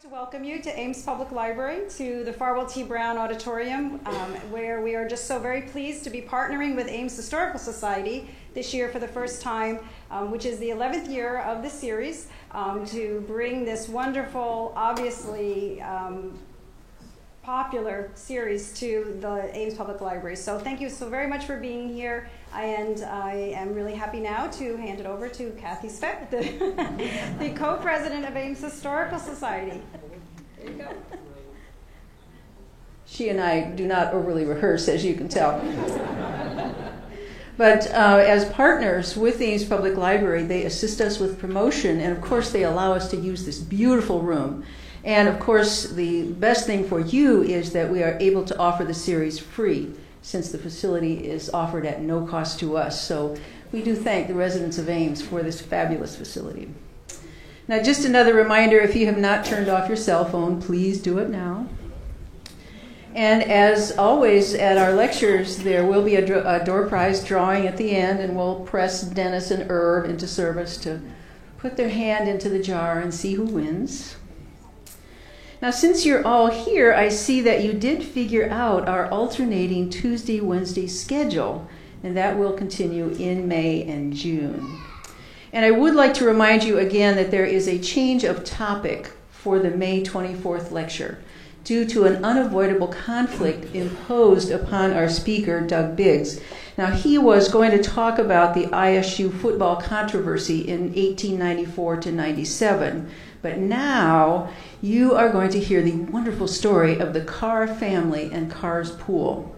To welcome you to Ames Public Library, to the Farwell T. Brown Auditorium, where we are just so very pleased to be partnering with Ames Historical Society this year for the first time, which is the 11th year of the series, to bring this wonderful, obviously popular series to the Ames Public Library. So thank you so very much for being here, and I am really happy now to hand it over to Kathy Speck, the co-president of Ames Historical Society. There you go. She and I do not overly rehearse, as you can tell. But as partners with the Ames Public Library, they assist us with promotion, and of course they allow us to use this beautiful room. And of course, the best thing for you is that we are able to offer the series free, since the facility is offered at no cost to us. So we do thank the residents of Ames for this fabulous facility. Now, just another reminder, if you have not turned off your cell phone, please do it now. And as always at our lectures, there will be a door prize drawing at the end, and we'll press Dennis and Irv into service to put their hand into the jar and see who wins. Now, since you're all here, I see that you did figure out our alternating Tuesday-Wednesday schedule, and that will continue in May and June. And I would like to remind you again that there is a change of topic for the May 24th lecture due to an unavoidable conflict imposed upon our speaker, Doug Biggs. Now, he was going to talk about the ISU football controversy in 1894 to 97, but now you are going to hear the wonderful story of the Carr family and Carr's Pool.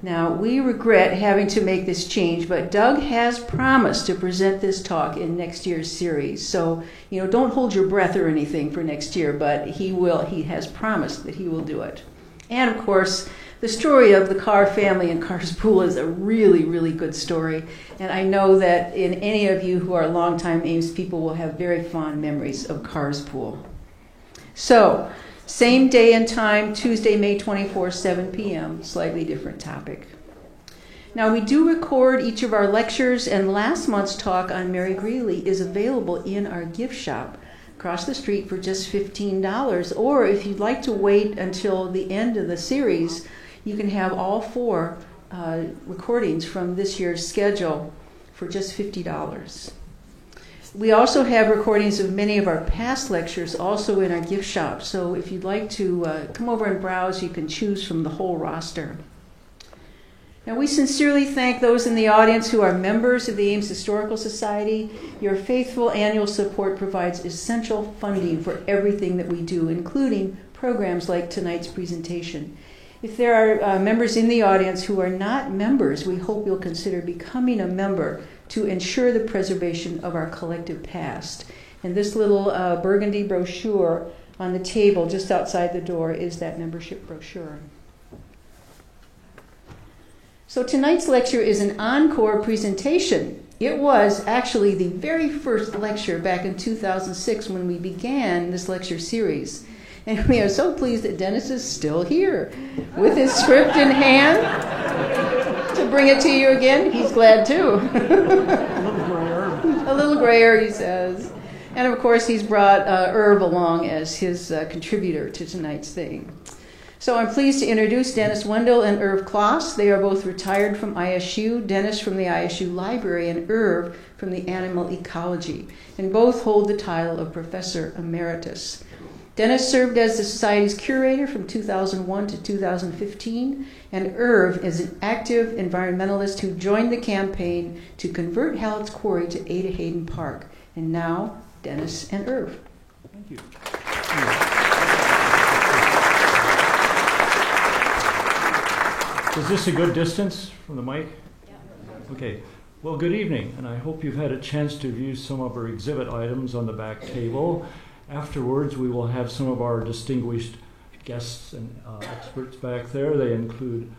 Now, we regret having to make this change, but Doug has promised to present this talk in next year's series. So, don't hold your breath or anything for next year, but he has promised that he will do it. And of course, the story of the Carr family and Carr's Pool is a really, really good story. And I know that any of you who are longtime Ames people will have very fond memories of Carr's Pool. So, same day and time, Tuesday, May 24, 7 p.m., slightly different topic. Now, we do record each of our lectures, and last month's talk on Mary Greeley is available in our gift shop across the street for just $15. Or if you'd like to wait until the end of the series, you can have all four recordings from this year's schedule for just $50. We also have recordings of many of our past lectures also in our gift shop. So if you'd like to come over and browse, you can choose from the whole roster. Now, we sincerely thank those in the audience who are members of the Ames Historical Society. Your faithful annual support provides essential funding for everything that we do, including programs like tonight's presentation. If there are members in the audience who are not members, we hope you'll consider becoming a member to ensure the preservation of our collective past. And this little burgundy brochure on the table just outside the door is that membership brochure. So tonight's lecture is an encore presentation. It was actually the very first lecture back in 2006 when we began this lecture series. And we are so pleased that Dennis is still here with his script in hand to bring it to you again. He's glad too. A little grayer, he says. And of course, he's brought Irv along as his contributor to tonight's thing. So I'm pleased to introduce Dennis Wendell and Irv Kloss. They are both retired from ISU, Dennis from the ISU Library and Irv from the Animal Ecology, and both hold the title of Professor Emeritus. Dennis served as the Society's curator from 2001 to 2015, and Irv is an active environmentalist who joined the campaign to convert Hallett's Quarry to Ada Hayden Park. And now, Dennis and Irv. Thank you. Is this a good distance from the mic? Yeah. Okay. Well, good evening, and I hope you've had a chance to view some of our exhibit items on the back table. Afterwards, we will have some of our distinguished guests and experts back there. They include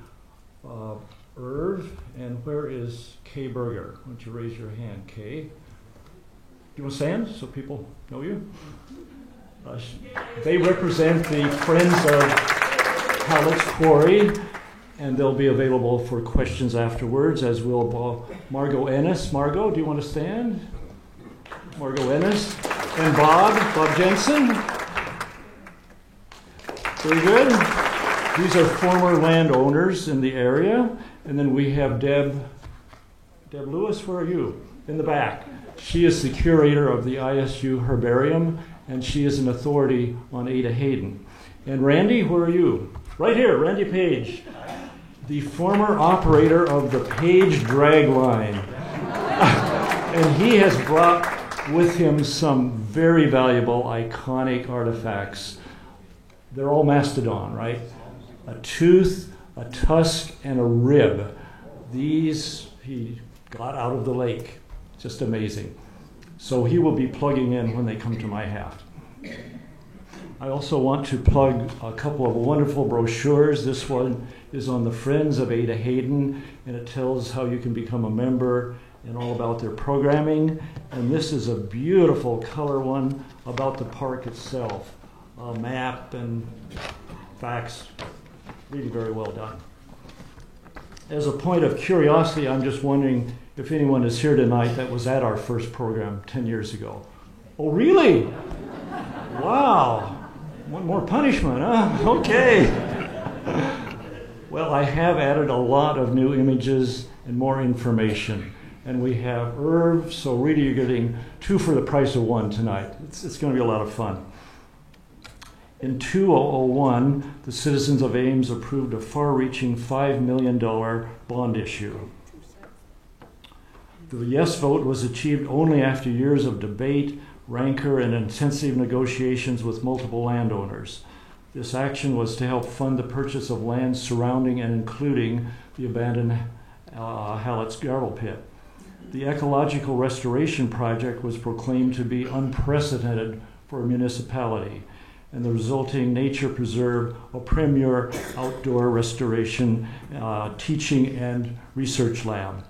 Irv, and where is Kay Berger? Why don't you raise your hand, Kay? Do you want to stand so people know you? They represent the Friends of Hallett's Quarry, and they'll be available for questions afterwards, as will Margot Ennis. Margot, do you want to stand? Margot Ennis. And Bob Jensen. Very good. These are former landowners in the area. And then we have Deb Lewis, where are you? In the back. She is the curator of the ISU Herbarium, and she is an authority on Ada Hayden. And Randy, where are you? Right here, Randy Page, the former operator of the Page drag line. And he has brought with him some very valuable, iconic artifacts. They're all mastodon, right? A tooth, a tusk, and a rib. These he got out of the lake. Just amazing. So he will be plugging in when they come to my half. I also want to plug a couple of wonderful brochures. This one is on the Friends of Ada Hayden, and it tells how you can become a member and all about their programming. And this is a beautiful color one about the park itself. A map and facts. Really very well done. As a point of curiosity, I'm just wondering if anyone is here tonight that was at our first program 10 years ago. Oh, really? Wow. One more punishment, huh? Okay. Well, I have added a lot of new images and more information. And we have Irv, so really you're getting 2 for the price of 1 tonight. It's going to be a lot of fun. In 2001, the citizens of Ames approved a far-reaching $5 million bond issue. The yes vote was achieved only after years of debate, rancor, and intensive negotiations with multiple landowners. This action was to help fund the purchase of land surrounding and including the abandoned Hallett's gravel pit. The ecological restoration project was proclaimed to be unprecedented for a municipality, and the resulting nature preserve a premier outdoor restoration, teaching, and research lab.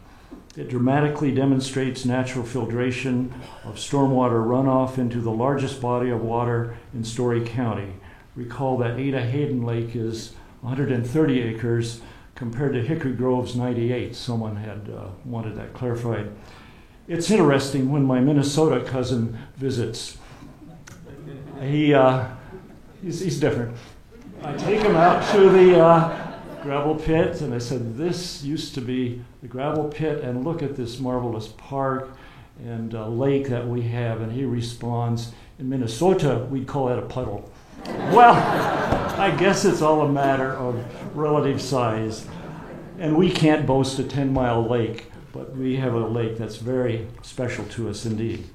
It dramatically demonstrates natural filtration of stormwater runoff into the largest body of water in Story County. Recall that Ada Hayden Lake is 130 acres compared to Hickory Grove's 98. Someone had wanted that clarified. It's interesting when my Minnesota cousin visits. He's different. I take him out to the gravel pit, and I said, this used to be the gravel pit, and look at this marvelous park and lake that we have. And he responds, in Minnesota, we'd call that a puddle. Well, I guess it's all a matter of relative size. And we can't boast a 10-mile lake, but we have a lake that's very special to us indeed.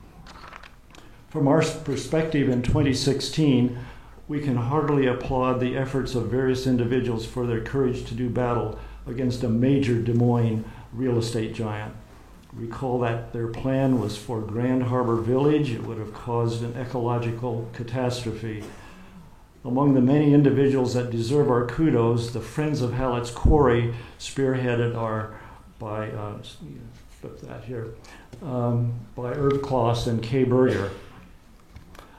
From our perspective in 2016, we can heartily applaud the efforts of various individuals for their courage to do battle against a major Des Moines real estate giant. Recall that their plan was for Grand Harbor Village. It would have caused an ecological catastrophe. Among the many individuals that deserve our kudos, the Friends of Hallett's Quarry, spearheaded by Irv Kloss and Kay Berger.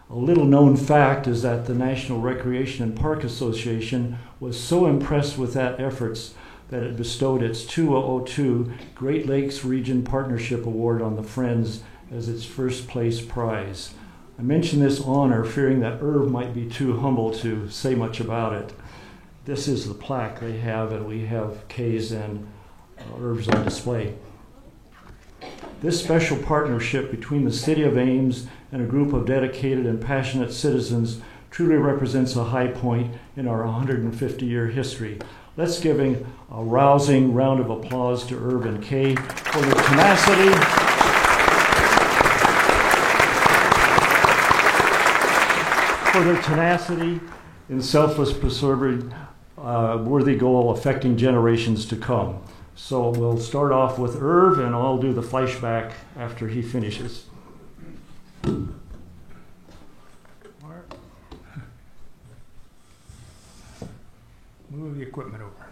A little known fact is that the National Recreation and Park Association was so impressed with that efforts that it bestowed its 2002 Great Lakes Region Partnership Award on the Friends as its first place prize. I mention this honor fearing that Irv might be too humble to say much about it. This is the plaque they have, and we have Kay's and Irv's on display. This special partnership between the City of Ames and a group of dedicated and passionate citizens truly represents a high point in our 150-year history. Let's give a rousing round of applause to Irv and Kay for their tenacity. For their tenacity in selfless preserving worthy goal affecting generations to come. So we'll start off with Irv, and I'll do the flashback after he finishes. Move the equipment over.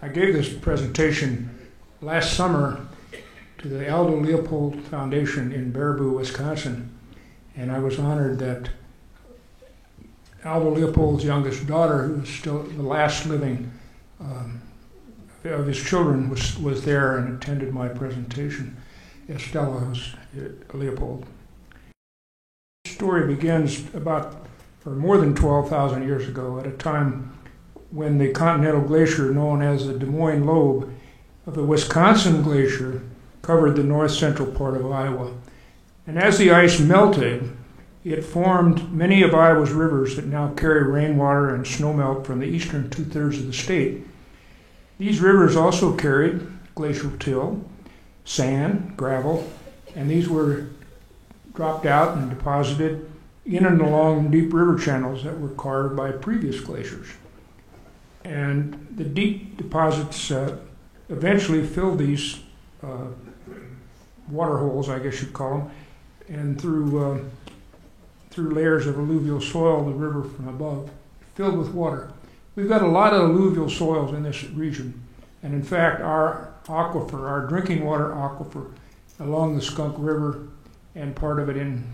I gave this presentation last summer to the Aldo Leopold Foundation in Baraboo, Wisconsin, and I was honored that Aldo Leopold's youngest daughter, who was still the last living of his children, was there and attended my presentation. Estella Leopold. The story begins about or more than 12,000 years ago, at a time when the continental glacier known as the Des Moines Lobe of the Wisconsin Glacier covered the north-central part of Iowa. And as the ice melted, it formed many of Iowa's rivers that now carry rainwater and snowmelt from the eastern two-thirds of the state. These rivers also carried glacial till, sand, gravel, and these were dropped out and deposited in and along deep river channels that were carved by previous glaciers. And the deep deposits eventually filled these water holes, I guess you'd call them, and through layers of alluvial soil, the river from above, filled with water. We've got a lot of alluvial soils in this region, and in fact, our aquifer, our drinking water aquifer, along the Skunk River, and part of it in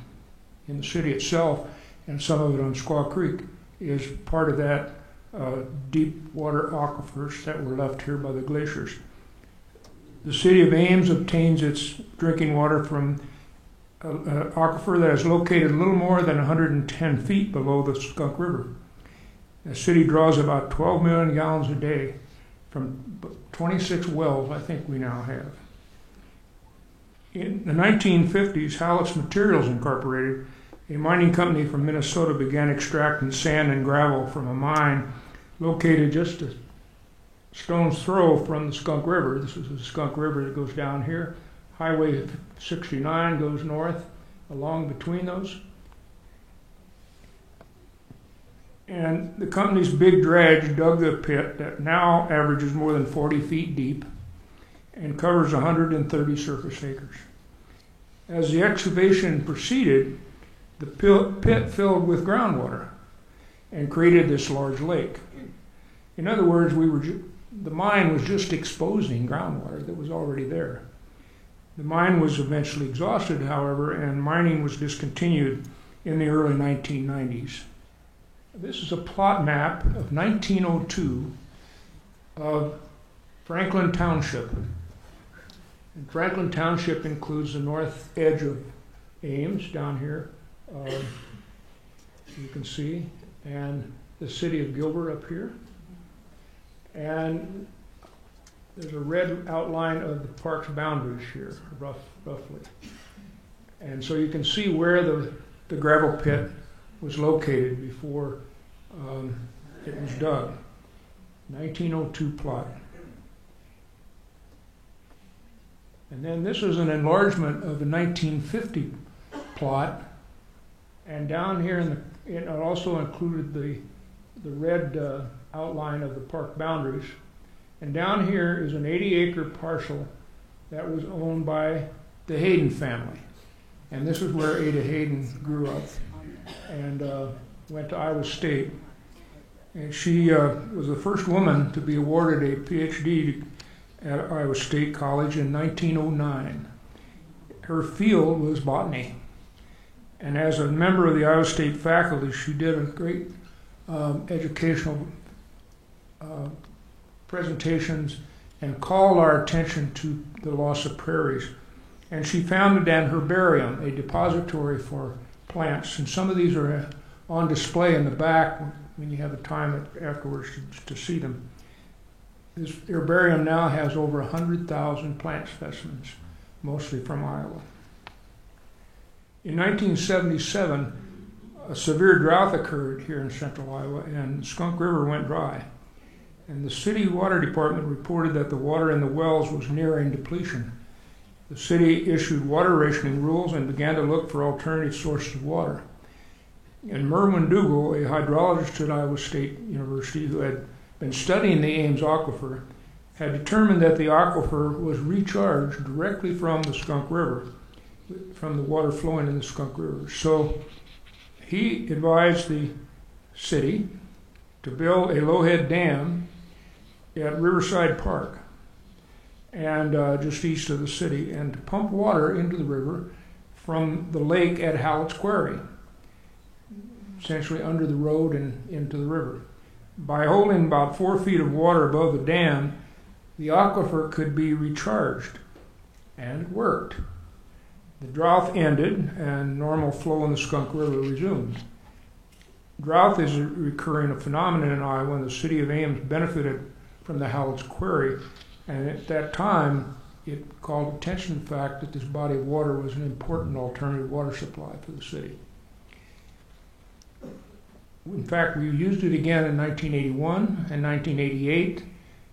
the city itself, and some of it on Squaw Creek, is part of that deep water aquifers that were left here by the glaciers. The city of Ames obtains its drinking water from an aquifer that is located a little more than 110 feet below the Skunk River. The city draws about 12 million gallons a day from 26 wells, I think we now have. In the 1950s, Hallett's Materials Incorporated, a mining company from Minnesota, began extracting sand and gravel from a mine located just a stone's throw from the Skunk River. This is the Skunk River that goes down here. Highway 69 goes north along between those. And the company's big dredge dug the pit that now averages more than 40 feet deep and covers 130 surface acres. As the excavation proceeded, the pit filled with groundwater and created this large lake. In other words, the mine was just exposing groundwater that was already there. The mine was eventually exhausted, however, and mining was discontinued in the early 1990s. This is a plot map of 1902 of Franklin Township. And Franklin Township includes the north edge of Ames down here, you can see, and the city of Gilbert up here. And there's a red outline of the park's boundaries here, roughly. And so you can see where the gravel pit was located before it was dug. 1902 plot. And then this is an enlargement of the 1950 plot. And down here, it also included the red outline of the park boundaries. And down here is an 80-acre parcel that was owned by the Hayden family. And this is where Ada Hayden grew up and went to Iowa State. And she was the first woman to be awarded a PhD at Iowa State College in 1909. Her field was botany. And as a member of the Iowa State faculty, she did a great educational presentations and called our attention to the loss of prairies. And she founded an herbarium, a depository for plants. And some of these are on display in the back when you have the time afterwards to see them. This herbarium now has over 100,000 plant specimens, mostly from Iowa. In 1977, a severe drought occurred here in central Iowa, and the Skunk River went dry. And the city water department reported that the water in the wells was nearing depletion. The city issued water rationing rules and began to look for alternative sources of water. And Merwin Dougal, a hydrologist at Iowa State University who had been studying the Ames aquifer, had determined that the aquifer was recharged directly from the Skunk River, from the water flowing in the Skunk River. So he advised the city to build a low-head dam at Riverside Park, and just east of the city, and to pump water into the river from the lake at Hallett's Quarry, essentially under the road and into the river. By holding about 4 feet of water above the dam, the aquifer could be recharged, and it worked. The drought ended, and normal flow in the Skunk River resumed. Drought is a recurring phenomenon in Iowa, and the city of Ames benefited from the Howells Quarry. And at that time, it called attention to the fact that this body of water was an important alternative water supply for the city. In fact, we used it again in 1981 and 1988,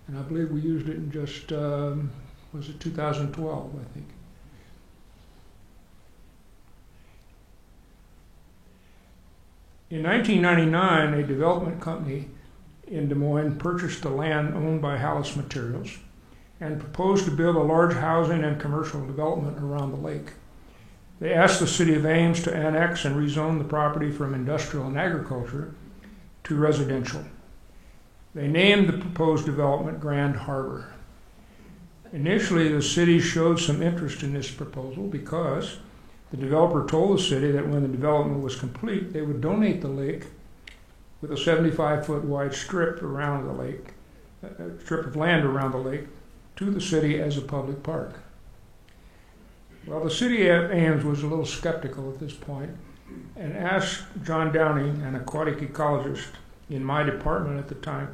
and I believe we used it in just, was it 2012, I think. In 1999, a development company in Des Moines purchased the land owned by Hallis Materials and proposed to build a large housing and commercial development around the lake. They asked the city of Ames to annex and rezone the property from industrial and agriculture to residential. They named the proposed development Grand Harbor. Initially, the city showed some interest in this proposal because the developer told the city that when the development was complete, they would donate the lake with a 75-foot wide strip around the lake, a strip of land around the lake, to the city as a public park. Well, the city of Ames was a little skeptical at this point and asked John Downing, an aquatic ecologist in my department at the time,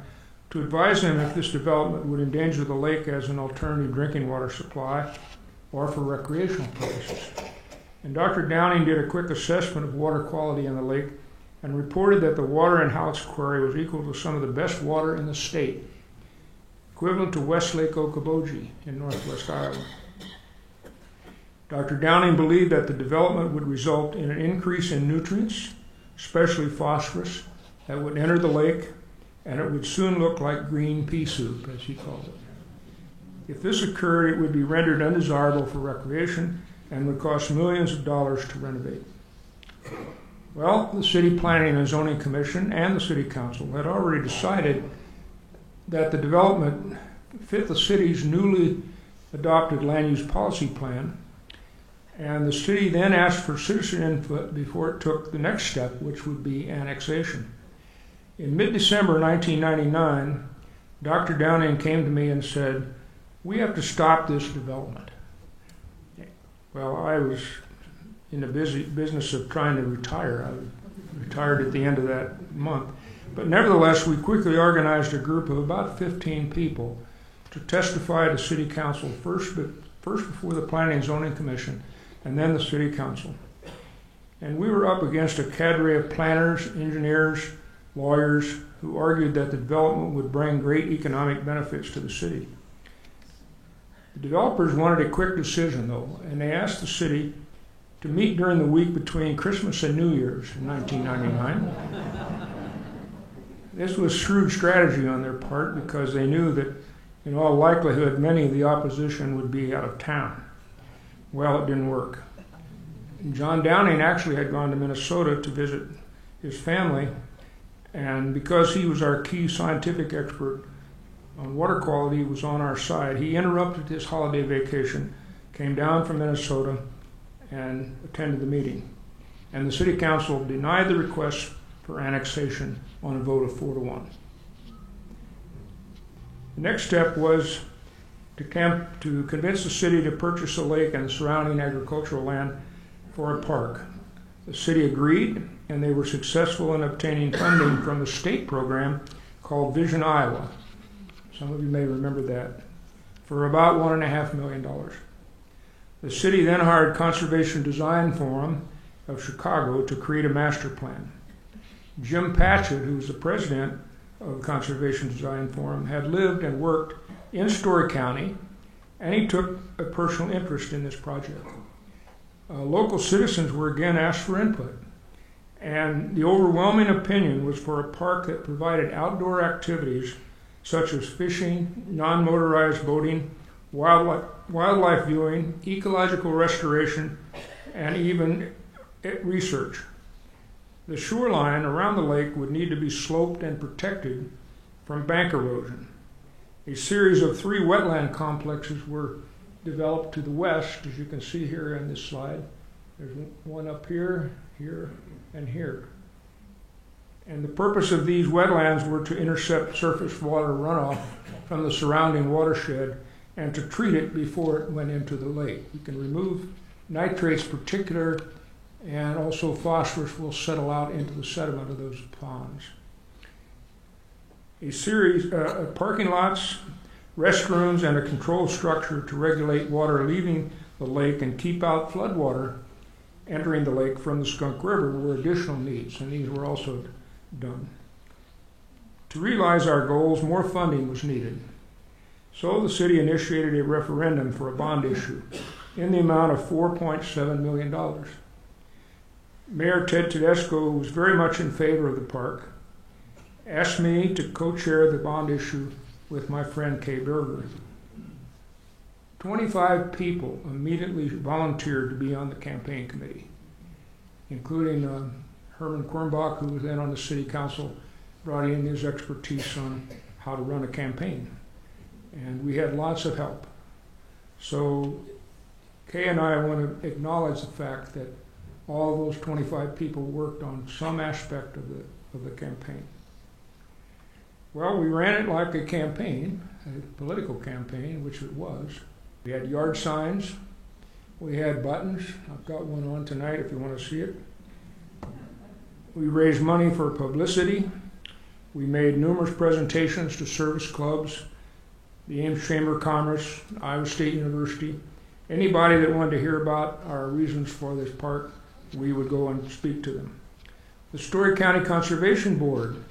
to advise them if this development would endanger the lake as an alternative drinking water supply or for recreational purposes. And Dr. Downing did a quick assessment of water quality in the lake and reported that the water in Howells Quarry was equal to some of the best water in the state, equivalent to West Lake Okoboji in northwest Iowa. Dr. Downing believed that the development would result in an increase in nutrients, especially phosphorus, that would enter the lake, and it would soon look like green pea soup, as he called it. If this occurred, it would be rendered undesirable for recreation and would cost millions of dollars to renovate. Well, the City Planning and Zoning Commission and the City Council had already decided that the development fit the city's newly adopted land use policy plan, and the city then asked for citizen input before it took the next step, which would be annexation. In mid-December 1999, Dr. Downing came to me and said, "We have to stop this development." Well, I was in the business of trying to retire. I retired at the end of that month. But nevertheless, we quickly organized a group of about 15 people to testify to City Council first before the Planning and Zoning Commission and then the City Council. And we were up against a cadre of planners, engineers, lawyers who argued that the development would bring great economic benefits to the city. The developers wanted a quick decision, though, and they asked the city to meet during the week between Christmas and New Year's in 1999. This was shrewd strategy on their part because they knew that, in all likelihood, many of the opposition would be out of town. Well, it didn't work. John Downing actually had gone to Minnesota to visit his family, and because he was our key scientific expert on water quality, was on our side. He interrupted his holiday vacation, came down from Minnesota, and attended the meeting. And the City Council denied the request for annexation on a vote of 4-1. The next step was to convince the city to purchase a lake and the surrounding agricultural land for a park. The city agreed, and they were successful in obtaining funding from a state program called Vision Iowa. Some of you may remember that, for about $1.5 million. The city then hired Conservation Design Forum of Chicago to create a master plan. Jim Patchett, who was the president of Conservation Design Forum, had lived and worked in Story County, and he took a personal interest in this project. Local citizens were again asked for input, and the overwhelming opinion was for a park that provided outdoor activities such as fishing, non-motorized boating, wildlife viewing, ecological restoration, and even research. The shoreline around the lake would need to be sloped and protected from bank erosion. A series of 3 wetland complexes were developed to the west, as you can see here in this slide. There's one up here, here, and here. And the purpose of these wetlands were to intercept surface water runoff from the surrounding watershed and to treat it before it went into the lake. You can remove nitrates, particular and also phosphorus will settle out into the sediment of those ponds. A series of parking lots, restrooms, and a control structure to regulate water leaving the lake and keep out floodwater entering the lake from the Skunk River were additional needs, and these were also done. To realize our goals, more funding was needed. So the city initiated a referendum for a bond issue in the amount of $4.7 million. Mayor Ted Tedesco, who was very much in favor of the park, asked me to co-chair the bond issue with my friend Kay Berger. 25 people immediately volunteered to be on the campaign committee, including Herman Kornbach, who was then on the city council, brought in his expertise on how to run a campaign. And we had lots of help. So Kay and I want to acknowledge the fact that all those 25 people worked on some aspect of the campaign. Well, we ran it like a campaign, a political campaign, which it was. We had yard signs, we had buttons. I've got one on tonight if you want to see it. We raised money for publicity. We made numerous presentations to service clubs, the Ames Chamber of Commerce, Iowa State University. Anybody that wanted to hear about our reasons for this park, we would go and speak to them. The Story County Conservation Board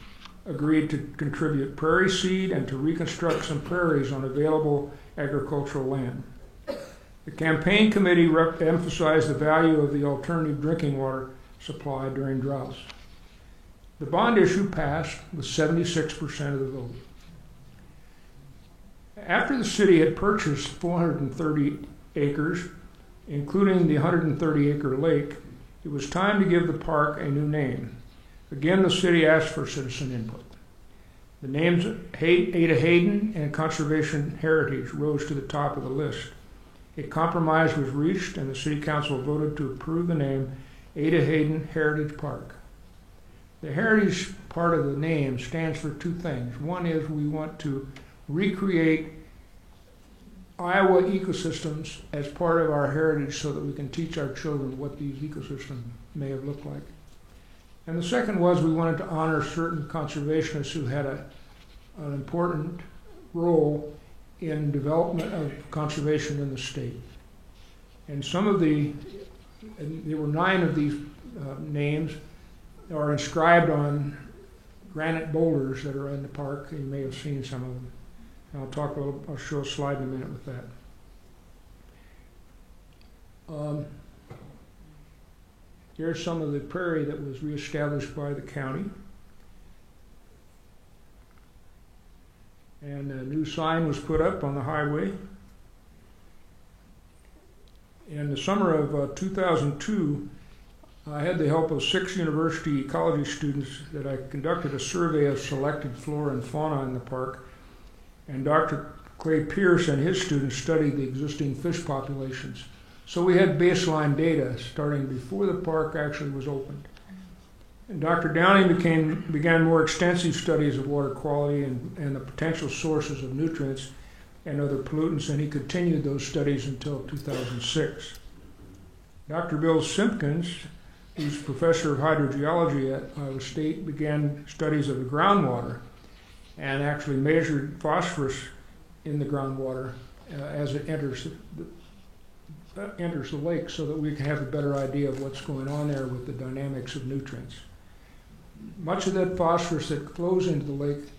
agreed to contribute prairie seed and to reconstruct some prairies on available agricultural land. The campaign committee emphasized the value of the alternative drinking water supply during droughts. The bond issue passed with 76% of the vote. After the city had purchased 430 acres, including the 130-acre lake, it was time to give the park a new name. Again, the city asked for citizen input. The names Ada Hayden and Conservation Heritage rose to the top of the list. A compromise was reached, and the city council voted to approve the name Ada Hayden Heritage Park. The heritage part of the name stands for two things. One is we want to recreate Iowa ecosystems as part of our heritage so that we can teach our children what these ecosystems may have looked like. And the second was we wanted to honor certain conservationists who had an important role in development of conservation in the state. And there were 9 of these names are inscribed on granite boulders that are in the park. You may have seen some of them. And I'll show a slide in a minute with that. Here's some of the prairie that was reestablished by the county. And a new sign was put up on the highway. In the summer of 2002, I had the help of 6 university ecology students that I conducted a survey of selected flora and fauna in the park. And Dr. Clay Pierce and his students studied the existing fish populations. So we had baseline data starting before the park actually was opened. And Dr. Downey began more extensive studies of water quality and the potential sources of nutrients and other pollutants, and he continued those studies until 2006. Dr. Bill Simpkins, who's professor of hydrogeology at Iowa State, began studies of the groundwater and actually measured phosphorus in the groundwater as it enters the lake so that we can have a better idea of what's going on there with the dynamics of nutrients. Much of that phosphorus that flows into the lake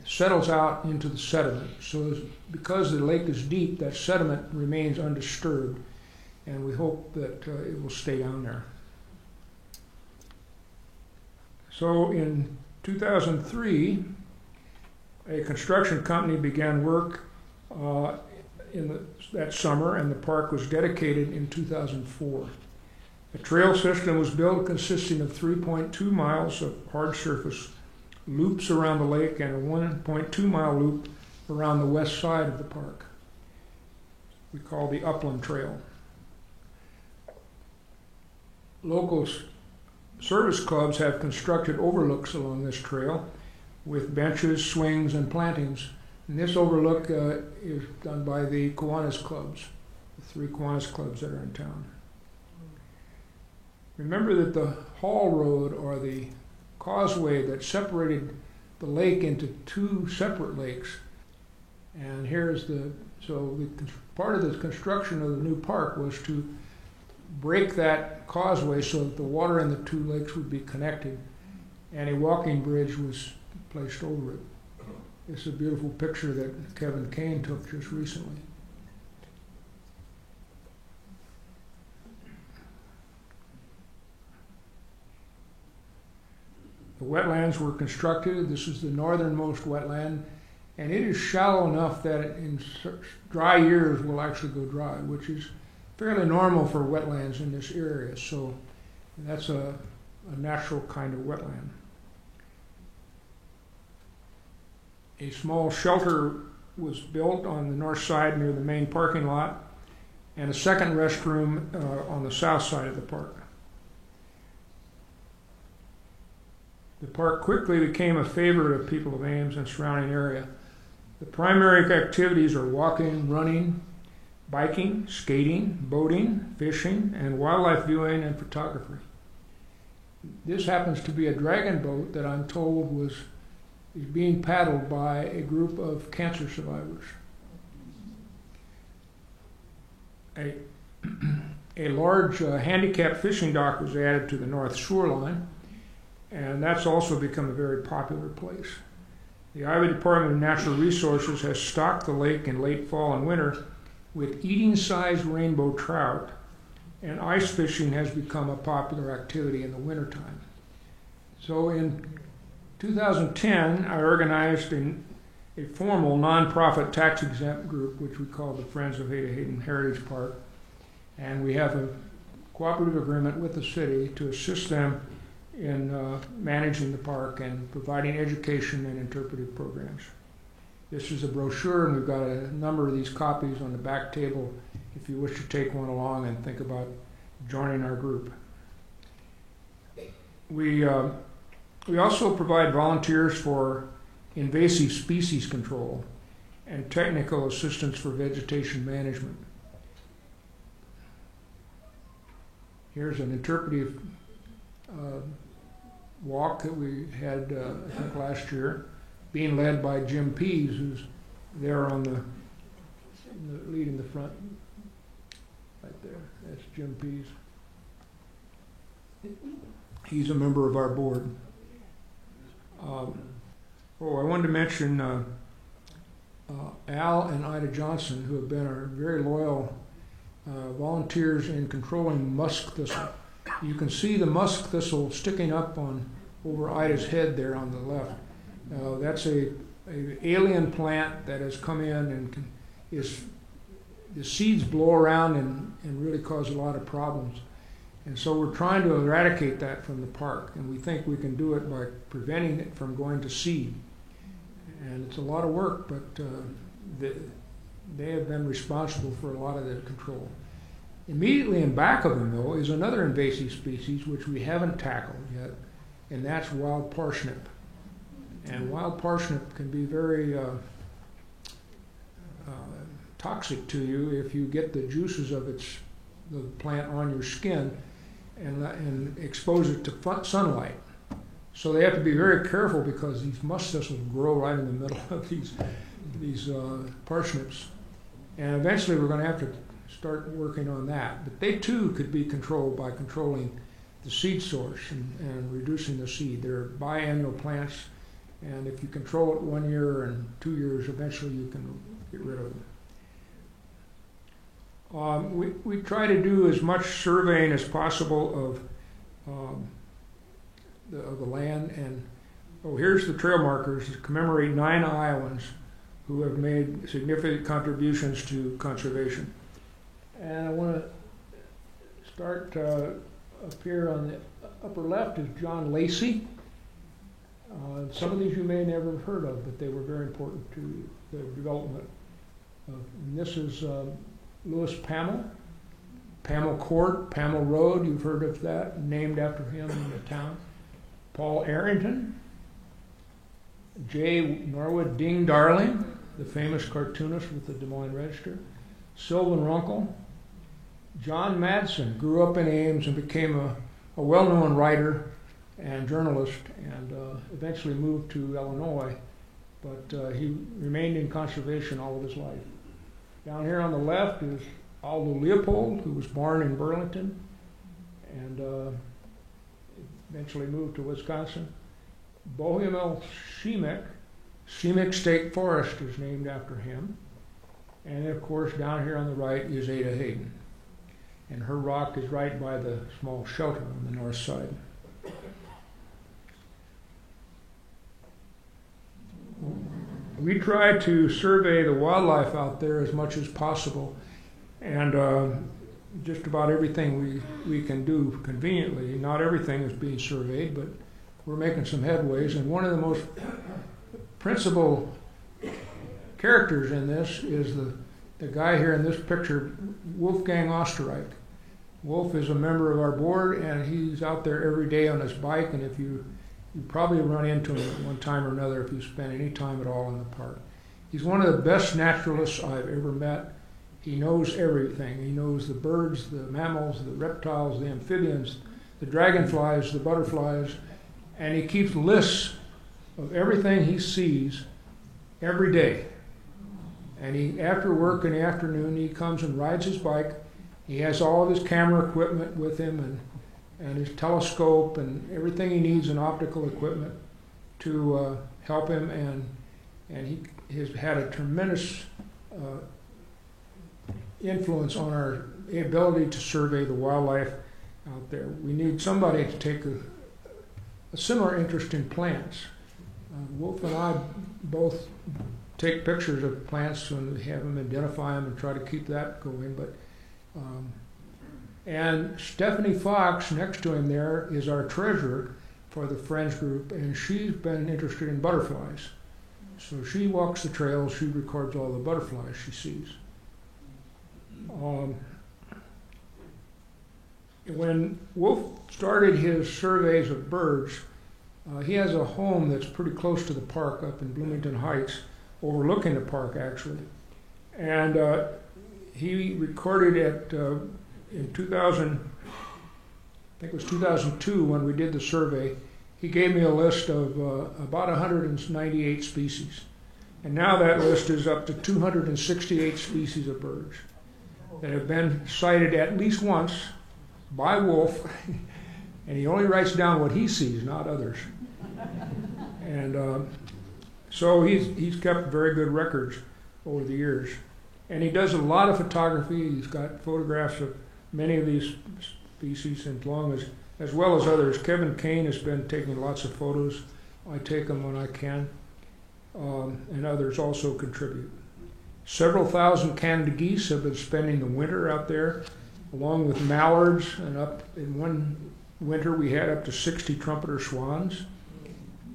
settles out into the sediment. So because the lake is deep, that sediment remains undisturbed, and we hope that it will stay down there. So in 2003, a construction company began work that summer, and the park was dedicated in 2004. A trail system was built consisting of 3.2 miles of hard surface loops around the lake and a 1.2 mile loop around the west side of the park. We call the Upland Trail. Local service clubs have constructed overlooks along this trail with benches, swings, and plantings. And this overlook is done by the Kiwanis clubs, the 3 Kiwanis clubs that are in town. remember that the Hall Road, or the causeway that separated the lake into two separate lakes, and part of the construction of the new park was to break that causeway so that the water in the two lakes would be connected, and a walking bridge was placed over it. It's a beautiful picture that Kevin Kane took just recently. The wetlands were constructed. This is the northernmost wetland, and it is shallow enough that in dry years will actually go dry, which is fairly normal for wetlands in this area. So that's a natural kind of wetland. A small shelter was built on the north side near the main parking lot, and a second restroom on the south side of the park. The park quickly became a favorite of people of Ames and surrounding area. The primary activities are walking, running, biking, skating, boating, fishing, and wildlife viewing and photography. This happens to be a dragon boat that I'm told is being paddled by a group of cancer survivors. A large handicap fishing dock was added to the north shoreline, and that's also become a very popular place. The Iowa Department of Natural Resources has stocked the lake in late fall and winter with eating-sized rainbow trout, and ice fishing has become a popular activity in the wintertime. So in 2010, I organized a formal nonprofit tax-exempt group, which we call the Friends of Ada Hayden Heritage Park, and we have a cooperative agreement with the city to assist them in managing the park and providing education and interpretive programs. This is a brochure, and we've got a number of these copies on the back table if you wish to take one along and think about joining our group. We also provide volunteers for invasive species control and technical assistance for vegetation management. Here's an interpretive walk that we had, I think, last year, being led by Jim Pease, who's there on the lead in the front, right there. That's Jim Pease. He's a member of our board. I wanted to mention Al and Ida Johnson, who have been our very loyal volunteers in controlling musk thistle. You can see the musk thistle sticking up over Ida's head there on the left. That's a alien plant that has come in and the seeds blow around and really cause a lot of problems. And so we're trying to eradicate that from the park, and we think we can do it by preventing it from going to seed. And it's a lot of work, but they have been responsible for a lot of the control. Immediately in back of them, though, is another invasive species which we haven't tackled yet, and that's wild parsnip. And wild parsnip can be very toxic to you if you get the juices of the plant on your skin and expose it to sunlight. So they have to be very careful because these musk thistles grow right in the middle of these parsnips. And eventually we're going to have to start working on that. But they too could be controlled by controlling the seed source and reducing the seed. They're biennial plants, and if you control it 1 year and 2 years, eventually you can get rid of them. We try to do as much surveying as possible of the land, and here's the trail markers to commemorate 9 Iowans who have made significant contributions to conservation. And I want to start up here on the upper left is John Lacey. Some of these you may never have heard of, but they were very important to the development and this is Lewis Pamel, Pamel Court, Pamel Road, you've heard of that, named after him in the town. Paul Arrington, J. Norwood Ding Darling, the famous cartoonist with the Des Moines Register. Sylvan Runkle. John Madsen grew up in Ames and became a a well-known writer and journalist, and eventually moved to Illinois, but he remained in conservation all of his life. Down here on the left is Aldo Leopold, who was born in Burlington and eventually moved to Wisconsin. Bohumil Shemek, Shemek State Forest is named after him. And of course, down here on the right is Ada Hayden. And her rock is right by the small shelter on the north side. We try to survey the wildlife out there as much as possible, and just about everything we can do conveniently. Not everything is being surveyed, but we're making some headways, and one of the most principal characters in this is the guy here in this picture, Wolfgang Osterreich. Wolf is a member of our board, and he's out there every day on his bike, and if you probably run into him at one time or another if you spend any time at all in the park. He's one of the best naturalists I've ever met. He knows everything. He knows the birds, the mammals, the reptiles, the amphibians, the dragonflies, the butterflies, and he keeps lists of everything he sees every day. And he, after work in the afternoon, he comes and rides his bike. He has all of his camera equipment with him and his telescope and everything he needs in optical equipment to help him, and he has had a tremendous influence on our ability to survey the wildlife out there. We need somebody to take a similar interest in plants. Wolf and I both take pictures of plants and have them identify them and try to keep that going, but and Stephanie Fox, next to him there, is our treasurer for the Friends group, and she's been interested in butterflies. So she walks the trails, she records all the butterflies she sees. When Wolf started his surveys of birds, he has a home that's pretty close to the park up in Bloomington Heights, overlooking the park actually. And he recorded it in 2000, I think it was 2002 when we did the survey. He gave me a list of about 198 species. And now that list is up to 268 species of birds that have been cited at least once by Wolf, and he only writes down what he sees, not others. And so he's kept very good records over the years. And he does a lot of photography. He's got photographs of many of these species, as well as others. Kevin Kane has been taking lots of photos. I take them when I can, and others also contribute. Several thousand Canada geese have been spending the winter out there, along with mallards, and up in one winter we had up to 60 trumpeter swans,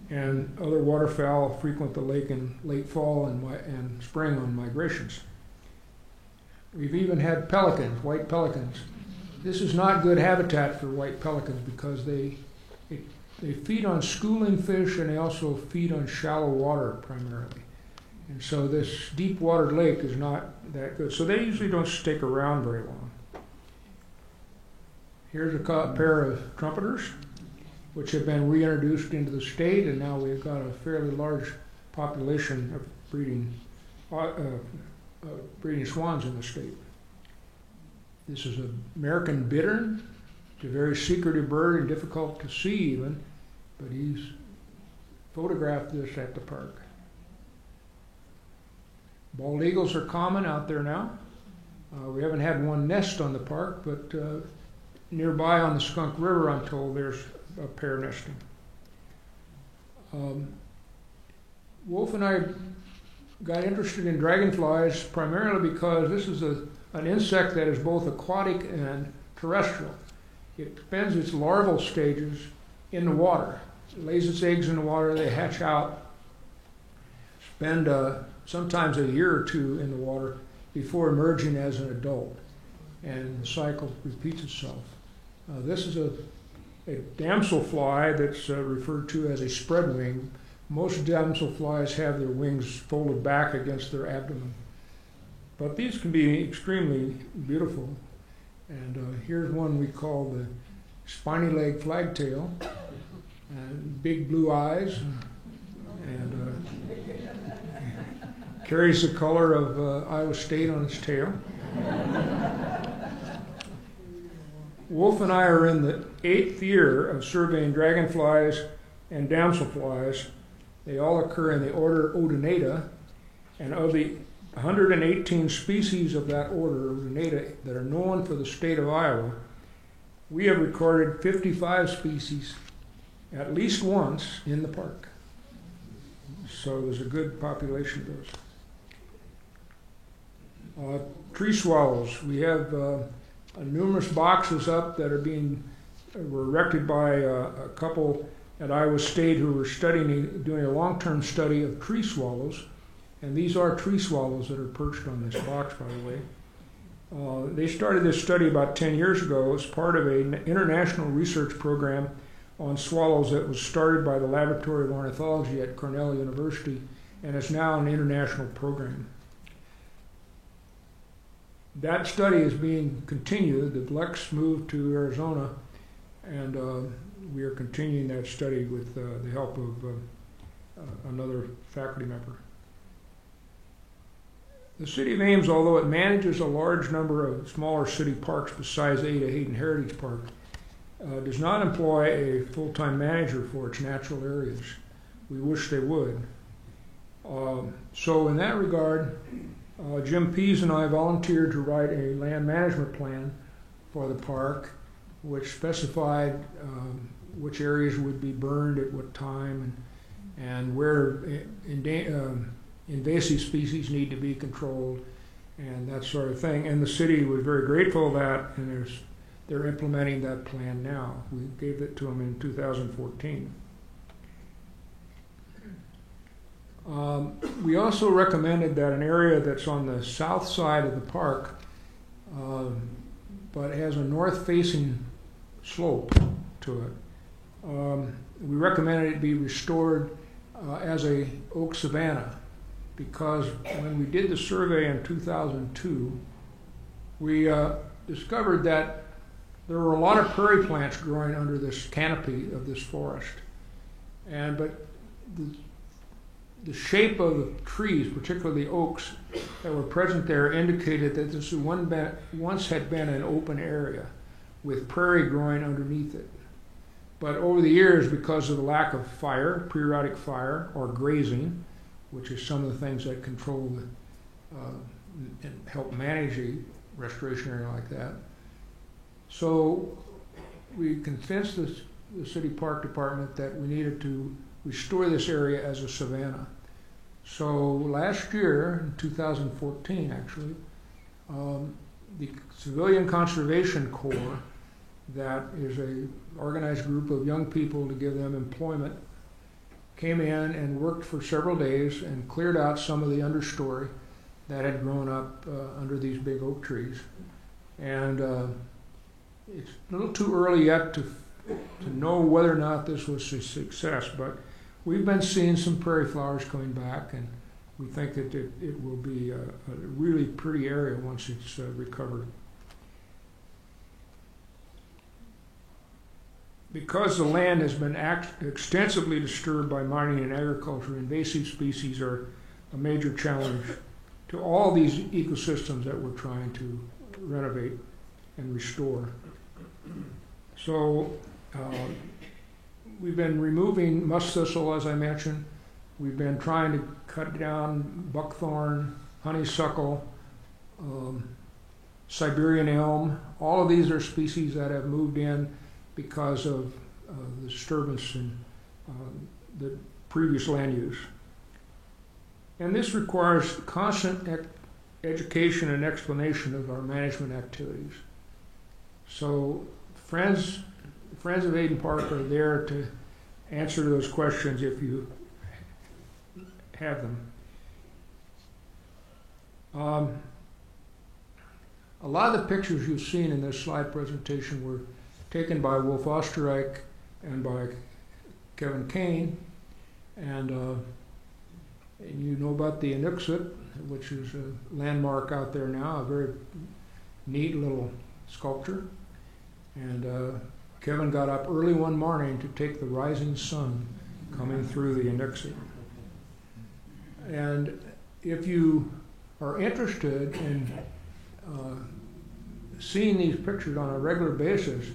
and other waterfowl frequent the lake in late fall and spring on migrations. We've even had pelicans, white pelicans. This is not good habitat for white pelicans because they feed on schooling fish, and they also feed on shallow water primarily. And so this deep water lake is not that good. So they usually don't stick around very long. Here's a pair of trumpeters, which have been reintroduced into the state, and now we've got a fairly large population of breeding swans in the state. This is an American bittern. It's a very secretive bird and difficult to see even, but he's photographed this at the park. Bald eagles are common out there now. We haven't had one nest on the park, but nearby on the Skunk River, I'm told, there's a pair nesting. Wolf and I got interested in dragonflies primarily because this is an insect that is both aquatic and terrestrial. It spends its larval stages in the water. It lays its eggs in the water, they hatch out, spend sometimes a year or two in the water before emerging as an adult, and the cycle repeats itself. This is a damselfly that's referred to as a spread wing. Most damselflies have their wings folded back against their abdomen. But these can be extremely beautiful. And here's one we call spiny leg flagtail, and big blue eyes, and carries the color of Iowa State on its tail. Wolf and I are in the 8th year of surveying dragonflies and damselflies. They all occur in the order Odonata, and of the 118 species of that order, Odonata, that are known for the state of Iowa, we have recorded 55 species at least once in the park. So there's a good population of those. Tree swallows. We have numerous boxes up that were erected by a couple at Iowa State who were doing a long-term study of tree swallows. And these are tree swallows that are perched on this box, by the way. They started this study about 10 years ago as part of an international research program on swallows that was started by the Laboratory of Ornithology at Cornell University, and is now an international program. That study is being continued. The Blacks moved to Arizona, and we are continuing that study with the help of another faculty member. The City of Ames, although it manages a large number of smaller city parks besides Ada Hayden Heritage Park, does not employ a full-time manager for its natural areas. We wish they would. So in that regard, Jim Pease and I volunteered to write a land management plan for the park, which specified which areas would be burned at what time, and where invasive species need to be controlled, and that sort of thing. And the city was very grateful for that, and they're implementing that plan now. We gave it to them in 2014. We also recommended that an area that's on the south side of the park, but has a north-facing slope to it, we recommended it be restored as a oak savanna, because when we did the survey in 2002, we discovered that there were a lot of prairie plants growing under this canopy of this forest, but the shape of the trees, particularly the oaks that were present there, indicated that this once had been an open area with prairie growing underneath it. But over the years, because of the lack of fire, periodic fire, or grazing, which is some of the things that control and help manage a restoration area like that, so we convinced the city park department that we needed to restore this area as a savanna. So last year, in 2014 actually, the Civilian Conservation Corps, that is an organized group of young people to give them employment, came in and worked for several days and cleared out some of the understory that had grown up under these big oak trees. And it's a little too early yet to know whether or not this was a success, but we've been seeing some prairie flowers coming back, and we think that it will be a really pretty area once it's recovered. Because the land has been extensively disturbed by mining and agriculture, invasive species are a major challenge to all these ecosystems that we're trying to renovate and restore. So we've been removing musk thistle, as I mentioned. We've been trying to cut down buckthorn, honeysuckle, Siberian elm. All of these are species that have moved in because of the disturbance in the previous land use. And this requires constant education and explanation of our management activities. So Friends of Hayden Park are there to answer those questions if you have them. A lot of the pictures you've seen in this slide presentation were taken by Wolf Osterreich and by Kevin Kane, and you know about the Inuksut, which is a landmark out there now, a very neat little sculpture. And Kevin got up early one morning to take the rising sun coming through the Indexer. And if you are interested in seeing these pictures on a regular basis,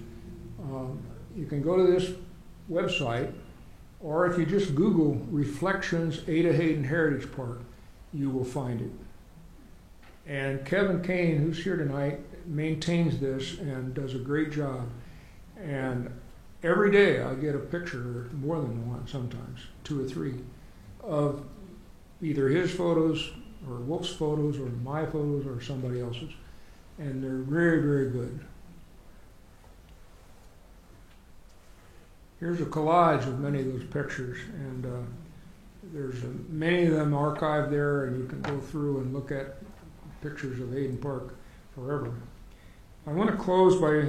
you can go to this website, or if you just Google Reflections Ada Hayden Heritage Park, you will find it. And Kevin Kane, who's here tonight, maintains this and does a great job. And every day I get a picture, more than one sometimes, 2 or 3, of either his photos or Wolf's photos or my photos or somebody else's. And they're very, very good. Here's a collage of many of those pictures, and there's many of them archived there, and you can go through and look at pictures of Hayden Park forever. I want to close by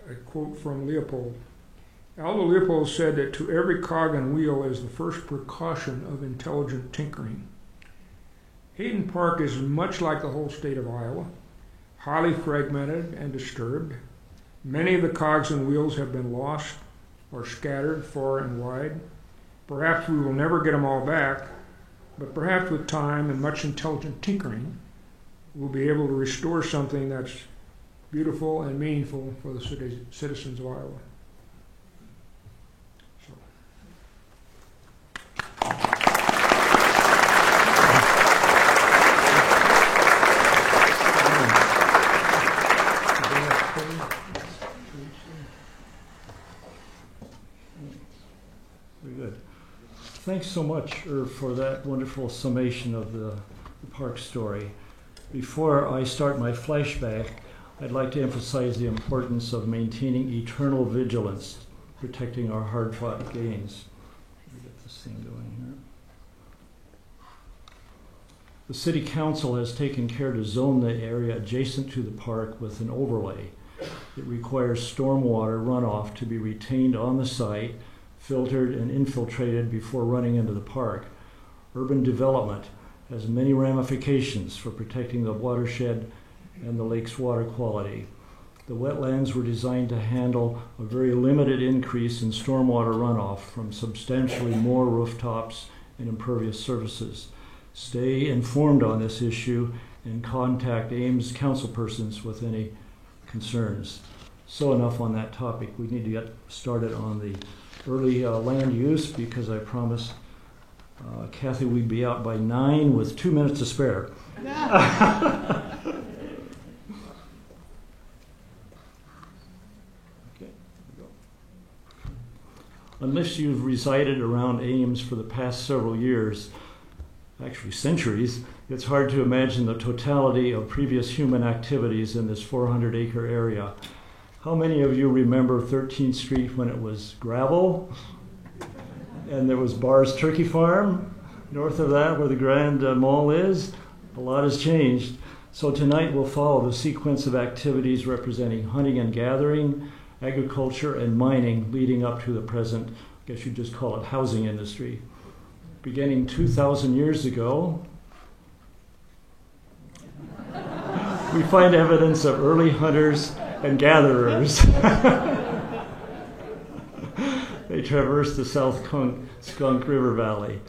a quote from Leopold. Aldo Leopold said that to every cog and wheel is the first precaution of intelligent tinkering. Hayden Park is much like the whole state of Iowa, highly fragmented and disturbed. Many of the cogs and wheels have been lost or scattered far and wide. Perhaps we will never get them all back, but perhaps with time and much intelligent tinkering, we'll be able to restore something that's beautiful and meaningful for the citizens of Iowa. Very good. Thanks so much, Irv, for that wonderful summation of the park story. Before I start my flashback, I'd like to emphasize the importance of maintaining eternal vigilance, protecting our hard-fought gains. Let me get this thing going here. The City Council has taken care to zone the area adjacent to the park with an overlay. It requires stormwater runoff to be retained on the site, filtered and infiltrated before running into the park. Urban development has many ramifications for protecting the watershed and the lake's water quality. The wetlands were designed to handle a very limited increase in stormwater runoff from substantially more rooftops and impervious surfaces. Stay informed on this issue and contact Ames councilpersons with any concerns. So enough on that topic. We need to get started on the early land use, because I promised Kathy we'd be out by 9 with 2 minutes to spare. Unless you've resided around Ames for the past several years, actually centuries, it's hard to imagine the totality of previous human activities in this 400-acre area. How many of you remember 13th Street when it was gravel? And there was Barr's Turkey Farm, north of that where the Grand Mall is? A lot has changed. So tonight we'll follow the sequence of activities representing hunting and gathering, agriculture, and mining leading up to the present, I guess you'd just call it housing industry. Beginning 2,000 years ago, we find evidence of early hunters and gatherers. They traversed the South Skunk River Valley.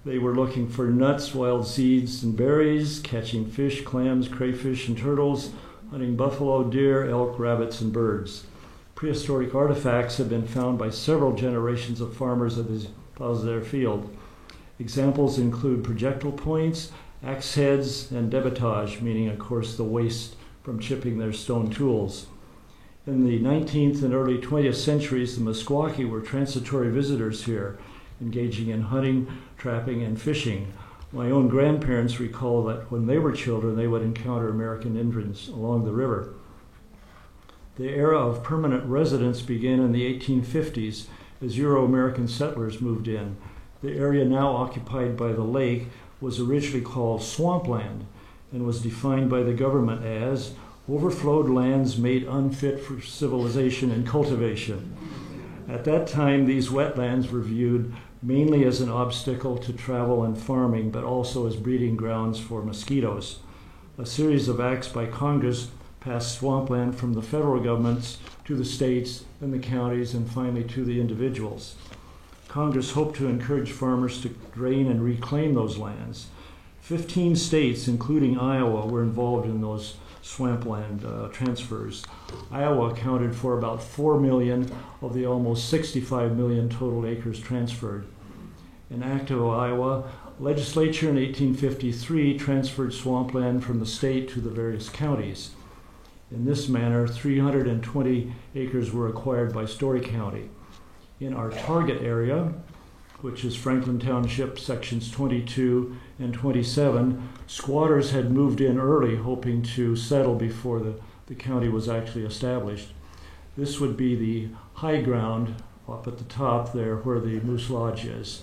They were looking for nuts, wild seeds, and berries, catching fish, clams, crayfish, and turtles, hunting buffalo, deer, elk, rabbits, and birds. Prehistoric artifacts have been found by several generations of farmers of their field. Examples include projectile points, axe heads, and debitage, meaning, of course, the waste from chipping their stone tools. In the 19th and early 20th centuries, the Meskwaki were transitory visitors here, engaging in hunting, trapping, and fishing. My own grandparents recall that when they were children, they would encounter American Indians along the river. The era of permanent residence began in the 1850s as Euro-American settlers moved in. The area now occupied by the lake was originally called swampland and was defined by the government as overflowed lands made unfit for civilization and cultivation. At that time, these wetlands were viewed mainly as an obstacle to travel and farming, but also as breeding grounds for mosquitoes. A series of acts by Congress passed swampland from the federal governments to the states and the counties and finally to the individuals. Congress hoped to encourage farmers to drain and reclaim those lands. 15 states, including Iowa, were involved in those swampland transfers. Iowa accounted for about 4 million of the almost 65 million total acres transferred. In active Iowa, legislature in 1853 transferred swampland from the state to the various counties. In this manner, 320 acres were acquired by Story County. In our target area, which is Franklin Township sections 22 and 27, squatters had moved in early, hoping to settle before the county was actually established. This would be the high ground up at the top there where the Moose Lodge is.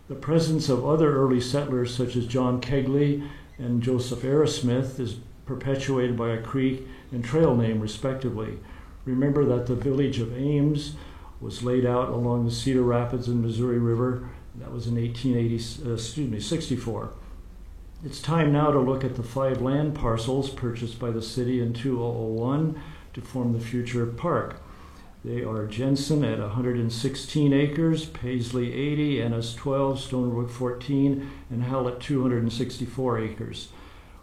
The presence of other early settlers such as John Kegley and Joseph Arrowsmith is perpetuated by a creek and trail name respectively. Remember that the village of Ames was laid out along the Cedar Rapids and Missouri River. That was in 1864. It's time now to look at the 5 land parcels purchased by the city in 2001 to form the future park. They are Jensen at 116 acres, Paisley 80, Ennis 12, Stonebrook 14, and Hallett 264 acres.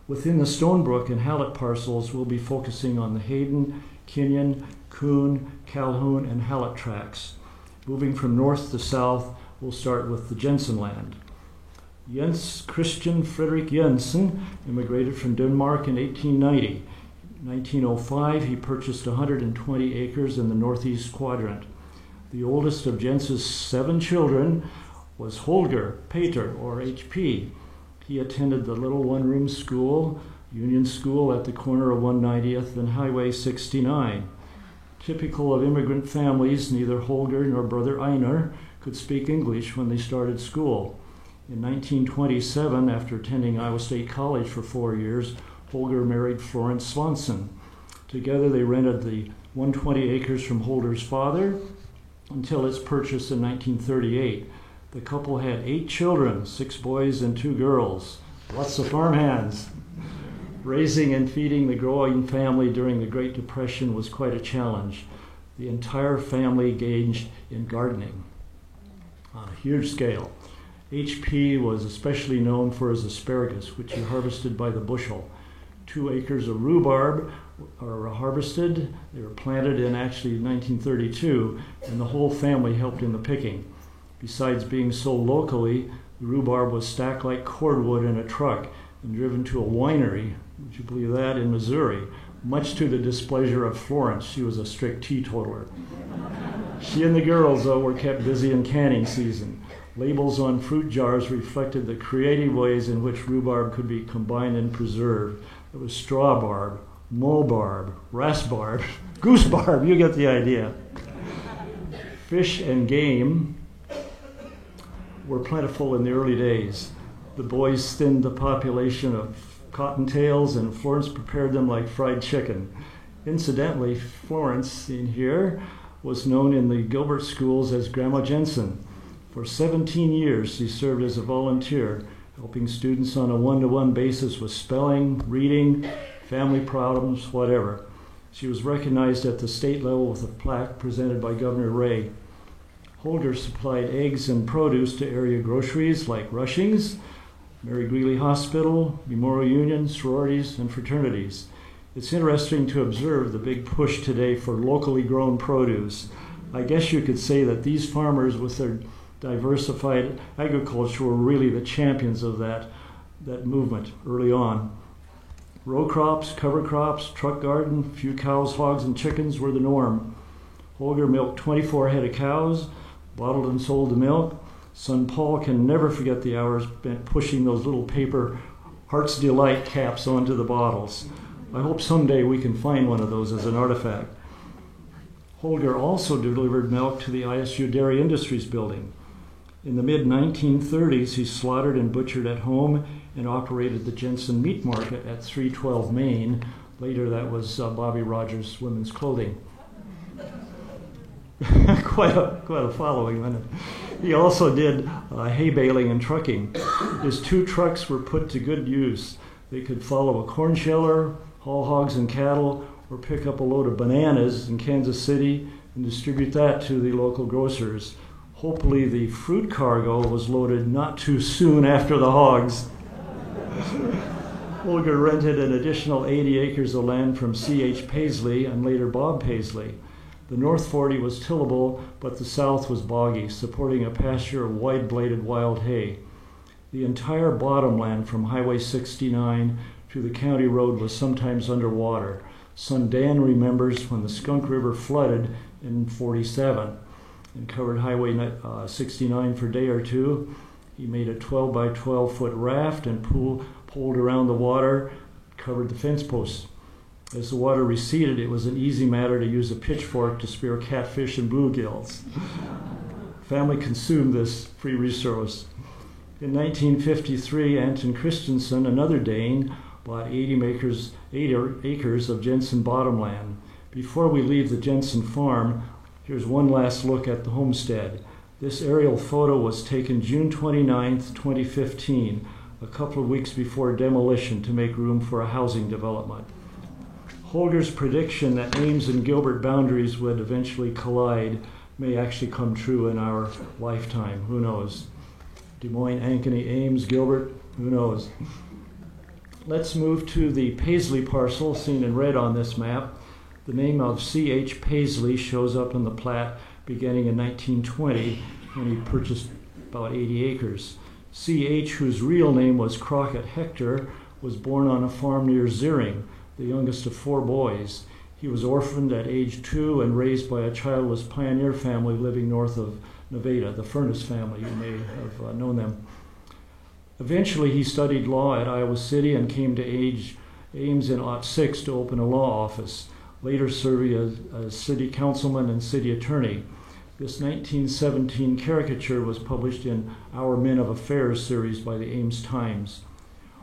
Within the Stonebrook and Hallett parcels, we'll be focusing on the Hayden, Kenyon, Coon, Calhoun, and Hallett tracts. Moving from north to south, we'll start with the Jensen land. Jens Christian Frederick Jensen immigrated from Denmark in 1890. In 1905, he purchased 120 acres in the northeast quadrant. The oldest of Jens's 7 children was Holger Pater, or HP. He attended the little one-room school, Union School, at the corner of 190th and Highway 69. Typical of immigrant families, neither Holger nor brother Einar could speak English when they started school. In 1927, after attending Iowa State College for 4 years, Holger married Florence Swanson. Together they rented the 120 acres from Holger's father until its purchase in 1938. The couple had 8 children, 6 boys and 2 girls. Lots of farm hands. Raising and feeding the growing family during the Great Depression was quite a challenge. The entire family engaged in gardening on a huge scale. HP was especially known for his asparagus, which he harvested by the bushel. 2 acres of rhubarb are harvested. They were planted in actually 1932, and the whole family helped in the picking. Besides being sold locally, the rhubarb was stacked like cordwood in a truck and driven to a winery, would you believe that, in Missouri, much to the displeasure of Florence. She was a strict teetotaler. She and the girls, though, were kept busy in canning season. Labels on fruit jars reflected the creative ways in which rhubarb could be combined and preserved. It was straw barb, mullbarb, raspbarb, goosebarb, you get the idea. Fish and game were plentiful in the early days. The boys thinned the population of cottontails, and Florence prepared them like fried chicken. Incidentally, Florence, seen here, was known in the Gilbert schools as Grandma Jensen. For 17 years, she served as a volunteer, helping students on a one-to-one basis with spelling, reading, family problems, whatever. She was recognized at the state level with a plaque presented by Governor Ray. Holger supplied eggs and produce to area groceries like Rushing's, Mary Greeley Hospital, Memorial Union, sororities, and fraternities. It's interesting to observe the big push today for locally grown produce. I guess you could say that these farmers with their diversified agriculture were really the champions of that movement early on. Row crops, cover crops, truck garden, few cows, hogs, and chickens were the norm. Holger milked 24 head of cows, bottled and sold the milk. Son Paul can never forget the hours spent pushing those little paper Heart's Delight caps onto the bottles. I hope someday we can find one of those as an artifact. Holger also delivered milk to the ISU Dairy Industries building. In the mid-1930s, he slaughtered and butchered at home and operated the Jensen Meat Market at 312 Main. Later, that was Bobby Rogers Women's Clothing. quite a following, wasn't it? He also did hay baling and trucking. His 2 trucks were put to good use. They could follow a corn sheller, haul hogs and cattle, or pick up a load of bananas in Kansas City and distribute that to the local grocers. Hopefully the fruit cargo was loaded not too soon after the hogs. Holger rented an additional 80 acres of land from C.H. Paisley and later Bob Paisley. The North 40 was tillable, but the south was boggy, supporting a pasture of wide-bladed wild hay. The entire bottomland from Highway 69 to the county road was sometimes underwater. Son Dan remembers when the Skunk River flooded in '47 and covered Highway 69 for a day or two. He made a 12 by 12 foot raft and pulled around the water, covered the fence posts. As the water receded, it was an easy matter to use a pitchfork to spear catfish and bluegills. Family consumed this free resource. In 1953, Anton Christensen, another Dane, bought 80 acres of Jensen bottomland. Before we leave the Jensen farm, here's one last look at the homestead. This aerial photo was taken June 29, 2015, a couple of weeks before demolition to make room for a housing development. Holger's prediction that Ames and Gilbert boundaries would eventually collide may actually come true in our lifetime. Who knows? Des Moines, Ankeny, Ames, Gilbert, who knows? Let's move to the Paisley parcel seen in red on this map. The name of C.H. Paisley shows up in the plat beginning in 1920 when he purchased about 80 acres. C.H., whose real name was Crockett Hector, was born on a farm near Ziering, the youngest of 4 boys. He was orphaned at age 2 and raised by a childless pioneer family living north of Nevada, the Furness family. You may have known them. Eventually, he studied law at Iowa City and came to Ames in '06 to open a law office, later serving as city councilman and city attorney. This 1917 caricature was published in Our Men of Affairs series by the Ames Times.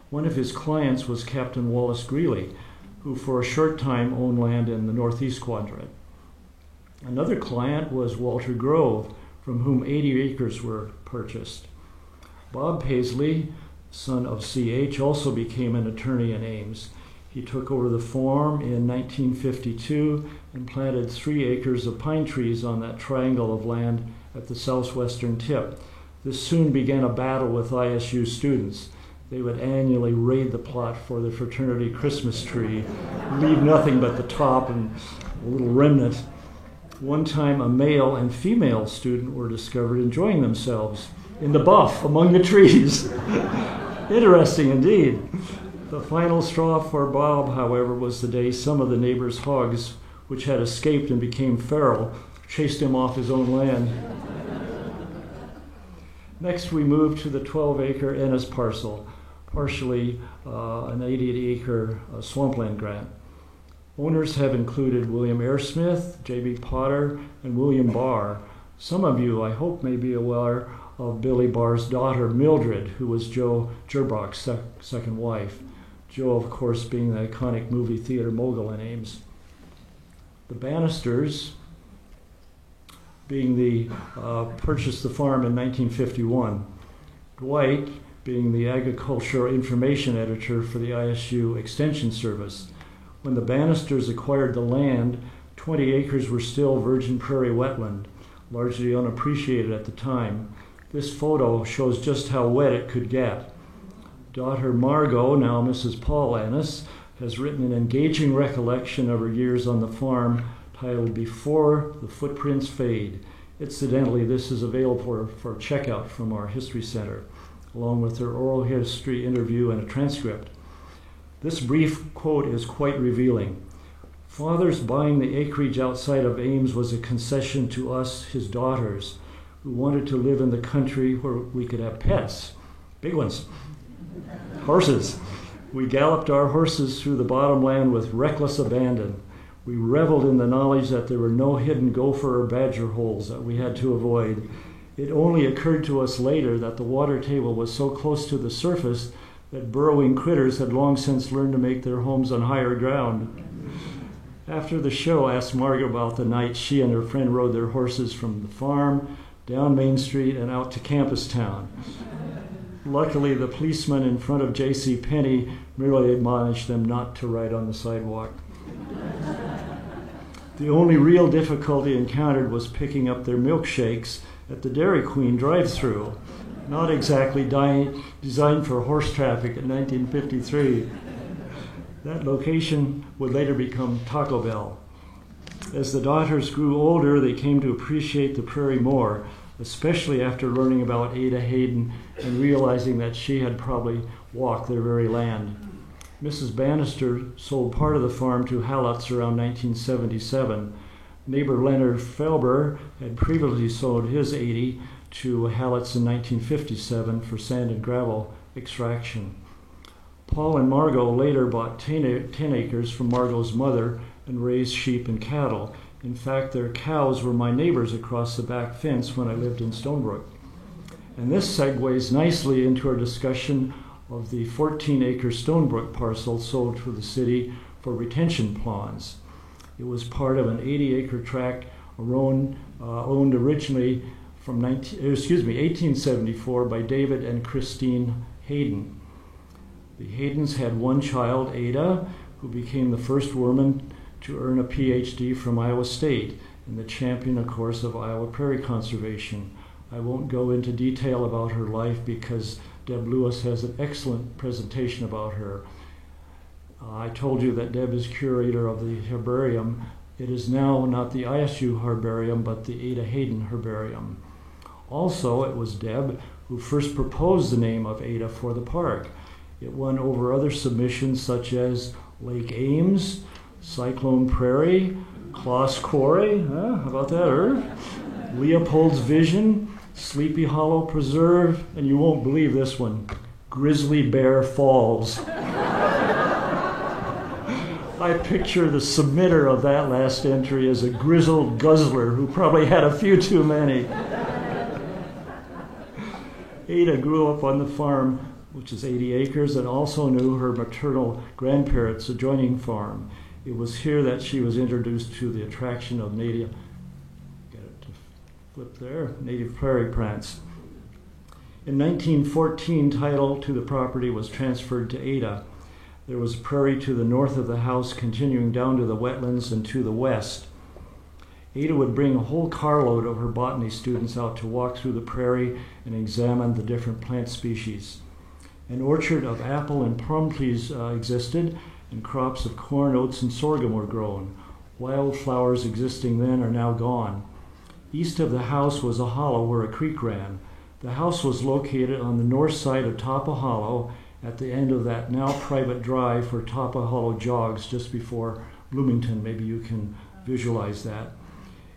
One of his clients was Captain Wallace Greeley, who for a short time owned land in the Northeast Quadrant. Another client was Walter Grove, from whom 80 acres were purchased. Bob Paisley, son of C.H., also became an attorney in Ames. He took over the farm in 1952 and planted 3 acres of pine trees on that triangle of land at the southwestern tip. This soon began a battle with ISU students. They would annually raid the plot for the fraternity Christmas tree, leave nothing but the top and a little remnant. One time, a male and female student were discovered enjoying themselves in the buff among the trees. Interesting indeed. The final straw for Bob, however, was the day some of the neighbors' hogs, which had escaped and became feral, chased him off his own land. Next, we moved to the 12-acre Ennis parcel, partially an 80-acre swampland grant. Owners have included William Airsmith, J.B. Potter, and William Barr. Some of you, I hope, may be aware of Billy Barr's daughter, Mildred, who was Joe Gerbach's second wife. Joe, of course, being the iconic movie theater mogul in Ames. The Bannisters, purchased the farm in 1951. Dwight, being the agricultural information editor for the ISU Extension Service. When the Bannisters acquired the land, 20 acres were still virgin prairie wetland, largely unappreciated at the time. This photo shows just how wet it could get. Daughter Margot, now Mrs. Paul Ennis, has written an engaging recollection of her years on the farm titled Before the Footprints Fade. Incidentally, this is available for checkout from our History Center, along with her oral history interview and a transcript. This brief quote is quite revealing. Father's buying the acreage outside of Ames was a concession to us, his daughters, who wanted to live in the country where we could have pets, big ones, horses. We galloped our horses through the bottomland with reckless abandon. We reveled in the knowledge that there were no hidden gopher or badger holes that we had to avoid. It only occurred to us later that the water table was so close to the surface that burrowing critters had long since learned to make their homes on higher ground. After the show, I asked Margaret about the night she and her friend rode their horses from the farm, down Main Street, and out to Campus Town. Luckily, the policeman in front of J.C. Penney merely admonished them not to ride on the sidewalk. The only real difficulty encountered was picking up their milkshakes at the Dairy Queen drive-thru, not exactly designed for horse traffic in 1953. That location would later become Taco Bell. As the daughters grew older, they came to appreciate the prairie more, especially after learning about Ada Hayden and realizing that she had probably walked their very land. Mrs. Bannister sold part of the farm to Halutz around 1977. Neighbor Leonard Felber had previously sold his 80 to Halutz in 1957 for sand and gravel extraction. Paul and Margot later bought 10 acres from Margot's mother and raised sheep and cattle. In fact, their cows were my neighbors across the back fence when I lived in Stonebrook. And this segues nicely into our discussion of the 14-acre Stonebrook parcel sold to the city for retention ponds. It was part of an 80-acre tract owned originally from 1874 by David and Christine Hayden. The Haydens had one child, Ada, who became the first woman to earn a PhD from Iowa State and the champion, of course, of Iowa prairie conservation. I won't go into detail about her life because Deb Lewis has an excellent presentation about her. I told you that Deb is curator of the herbarium. It is now not the ISU herbarium, but the Ada Hayden herbarium. Also, it was Deb who first proposed the name of Ada for the park. It won over other submissions such as Lake Ames, Cyclone Prairie, Kloss Quarry, how about that, Irv? Leopold's Vision, Sleepy Hollow Preserve, and you won't believe this one, Grizzly Bear Falls. I picture the submitter of that last entry as a grizzled guzzler who probably had a few too many. Ada grew up on the farm, which is 80 acres, and also knew her maternal grandparents' adjoining farm. It was here that she was introduced to the attraction of native prairie plants. In 1914, title to the property was transferred to Ada. There was prairie to the north of the house, continuing down to the wetlands and to the west. Ada would bring a whole carload of her botany students out to walk through the prairie and examine the different plant species. An orchard of apple and plum trees existed, and crops of corn, oats, and sorghum were grown. Wildflowers existing then are now gone. East of the house was a hollow where a creek ran. The house was located on the north side of Tapa Hollow at the end of that now private drive where Tapa Hollow jogs just before Bloomington. Maybe you can visualize that.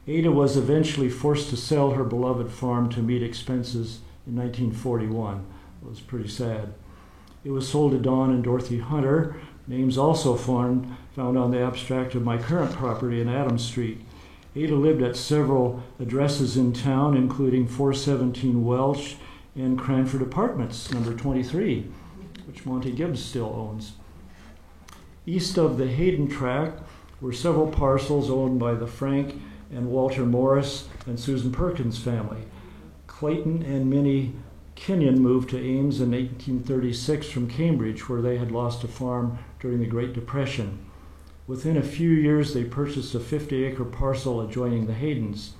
Ada was eventually forced to sell her beloved farm to meet expenses in 1941. It was pretty sad. It was sold to Don and Dorothy Hunter, names also found on the abstract of my current property in Adams Street. Ada lived at several addresses in town, including 417 Welch and Cranford Apartments, number 23, which Monty Gibbs still owns. East of the Hayden tract were several parcels owned by the Frank and Walter Morris and Susan Perkins family. Clayton and Minnie Kenyon moved to Ames in 1836 from Cambridge, where they had lost a farm during the Great Depression. Within a few years, they purchased a 50-acre parcel adjoining the Haydens.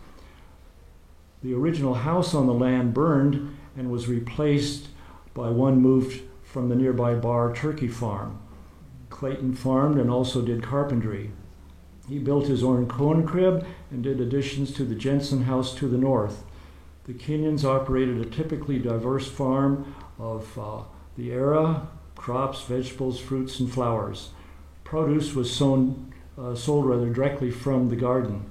The original house on the land burned and was replaced by one moved from the nearby Bar Turkey Farm. Clayton farmed and also did carpentry. He built his own corn crib and did additions to the Jensen house to the north. The Kenyons operated a typically diverse farm of the era, crops, vegetables, fruits, and flowers. Produce was sold directly from the garden.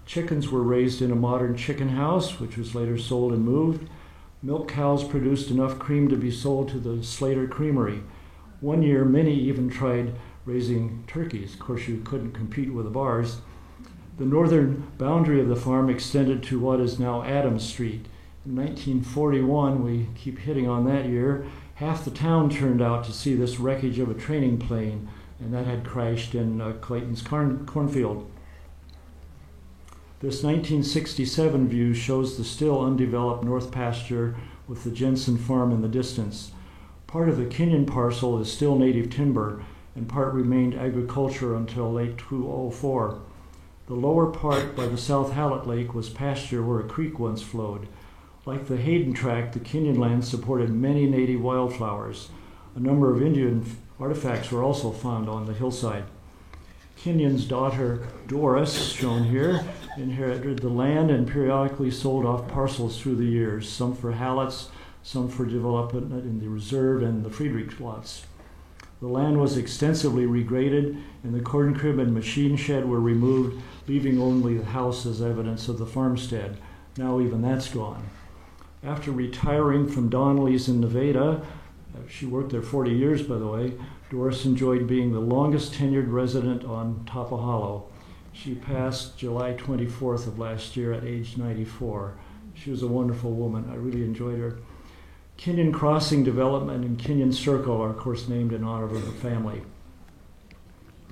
Chickens were raised in a modern chicken house, which was later sold and moved. Milk cows produced enough cream to be sold to the Slater Creamery. One year, Minnie even tried raising turkeys. Of course, you couldn't compete with the bars. The northern boundary of the farm extended to what is now Adams Street. In 1941, we keep hitting on that year, half the town turned out to see this wreckage of a training plane, and that had crashed in Clayton's cornfield. This 1967 view shows the still undeveloped north pasture with the Jensen farm in the distance. Part of the Kenyon parcel is still native timber, and part remained agriculture until late 2004. The lower part by the South Hallett Lake was pasture where a creek once flowed. Like the Hayden Tract, the Kenyon land supported many native wildflowers. A number of Indian artifacts were also found on the hillside. Kenyon's daughter, Doris, shown here, inherited the land and periodically sold off parcels through the years, some for Hallett's, some for development in the reserve and the Friedrich lots. The land was extensively regraded, and the corn crib and machine shed were removed, leaving only the house as evidence of the farmstead. Now even that's gone. After retiring from Donnelly's in Nevada, she worked there 40 years, by the way, Doris enjoyed being the longest tenured resident on Topahala. She passed July 24th of last year at age 94. She was a wonderful woman. I really enjoyed her. Kenyon Crossing Development and Kenyon Circle are, of course, named in honor of her family.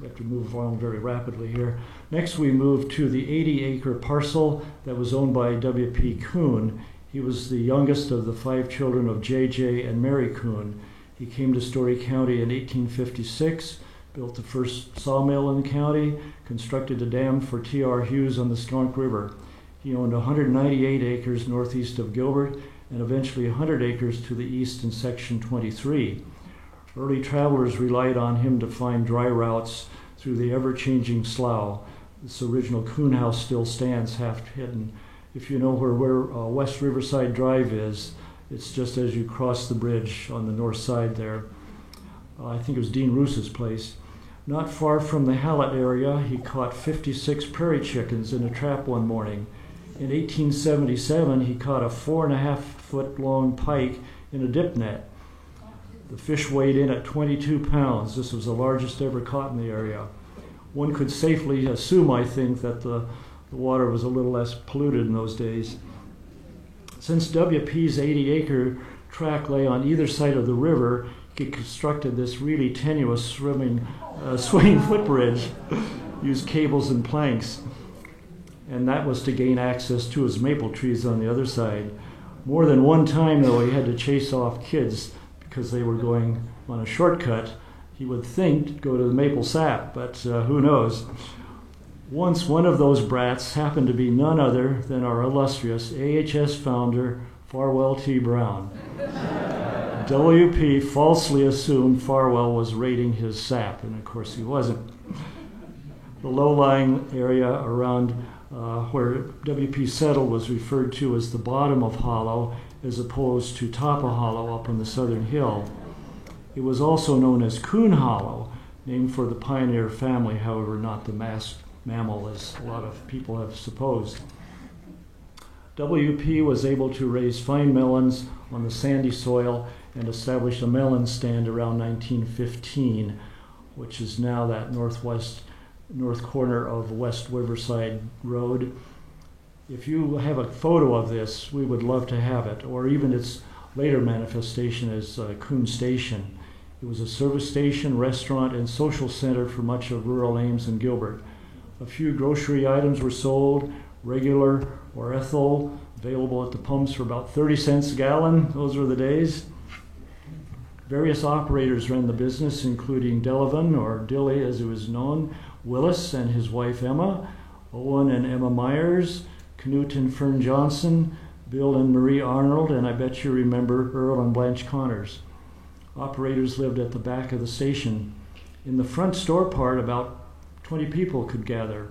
We have to move along very rapidly here. Next, we move to the 80-acre parcel that was owned by W.P. Kuhn. He was the youngest of the 5 children of J.J. and Mary Kuhn. He came to Story County in 1856, built the first sawmill in the county, constructed a dam for T.R. Hughes on the Skunk River. He owned 198 acres northeast of Gilbert and eventually 100 acres to the east in Section 23. Early travelers relied on him to find dry routes through the ever-changing slough. This original Kuhn house still stands half hidden. If you know where West Riverside Drive is, it's just as you cross the bridge on the north side there. I think it was Dean Roos's place. Not far from the Hallett area, he caught 56 prairie chickens in a trap one morning. In 1877, he caught a 4.5-foot-long pike in a dip net. The fish weighed in at 22 pounds. This was the largest ever caught in the area. One could safely assume, I think, that the water was a little less polluted in those days. Since WP's 80-acre tract lay on either side of the river, he constructed this really tenuous swinging footbridge, used cables and planks, and that was to gain access to his maple trees on the other side. More than one time, though, he had to chase off kids because they were going on a shortcut. He would think to go to the maple sap, but who knows. Once one of those brats happened to be none other than our illustrious AHS founder, Farwell T. Brown. WP falsely assumed Farwell was raiding his sap, and of course he wasn't. The low-lying area around where WP settled was referred to as the bottom of Hollow, as opposed to top of Hollow up on the southern hill. It was also known as Coon Hollow, named for the pioneer family, however, not the masked mammal, as a lot of people have supposed. WP was able to raise fine melons on the sandy soil and establish a melon stand around 1915, which is now that north corner of West Riverside Road. If you have a photo of this, we would love to have it, or even its later manifestation as Coon Station. It was a service station, restaurant, and social center for much of rural Ames and Gilbert. A few grocery items were sold, regular or ethyl, available at the pumps for about 30 cents a gallon. Those were the days. Various operators ran the business, including Delavan, or Dilly as it was known, Willis and his wife Emma, Owen and Emma Myers, Knut and Fern Johnson, Bill and Marie Arnold, and I bet you remember Earl and Blanche Connors. Operators lived at the back of the station. In the front store part, about 20 people could gather.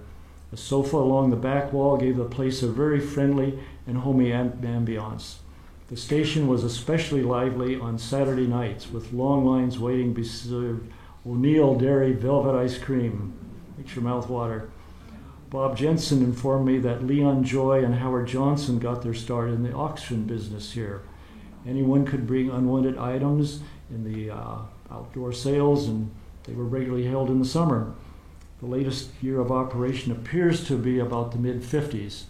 A sofa along the back wall gave the place a very friendly and homey ambiance. The station was especially lively on Saturday nights, with long lines waiting to be served O'Neill Dairy Velvet Ice Cream. Makes your mouth water. Bob Jensen informed me that Leon Joy and Howard Johnson got their start in the auction business here. Anyone could bring unwanted items in the outdoor sales, and they were regularly held in the summer. The latest year of operation appears to be about the mid-50s.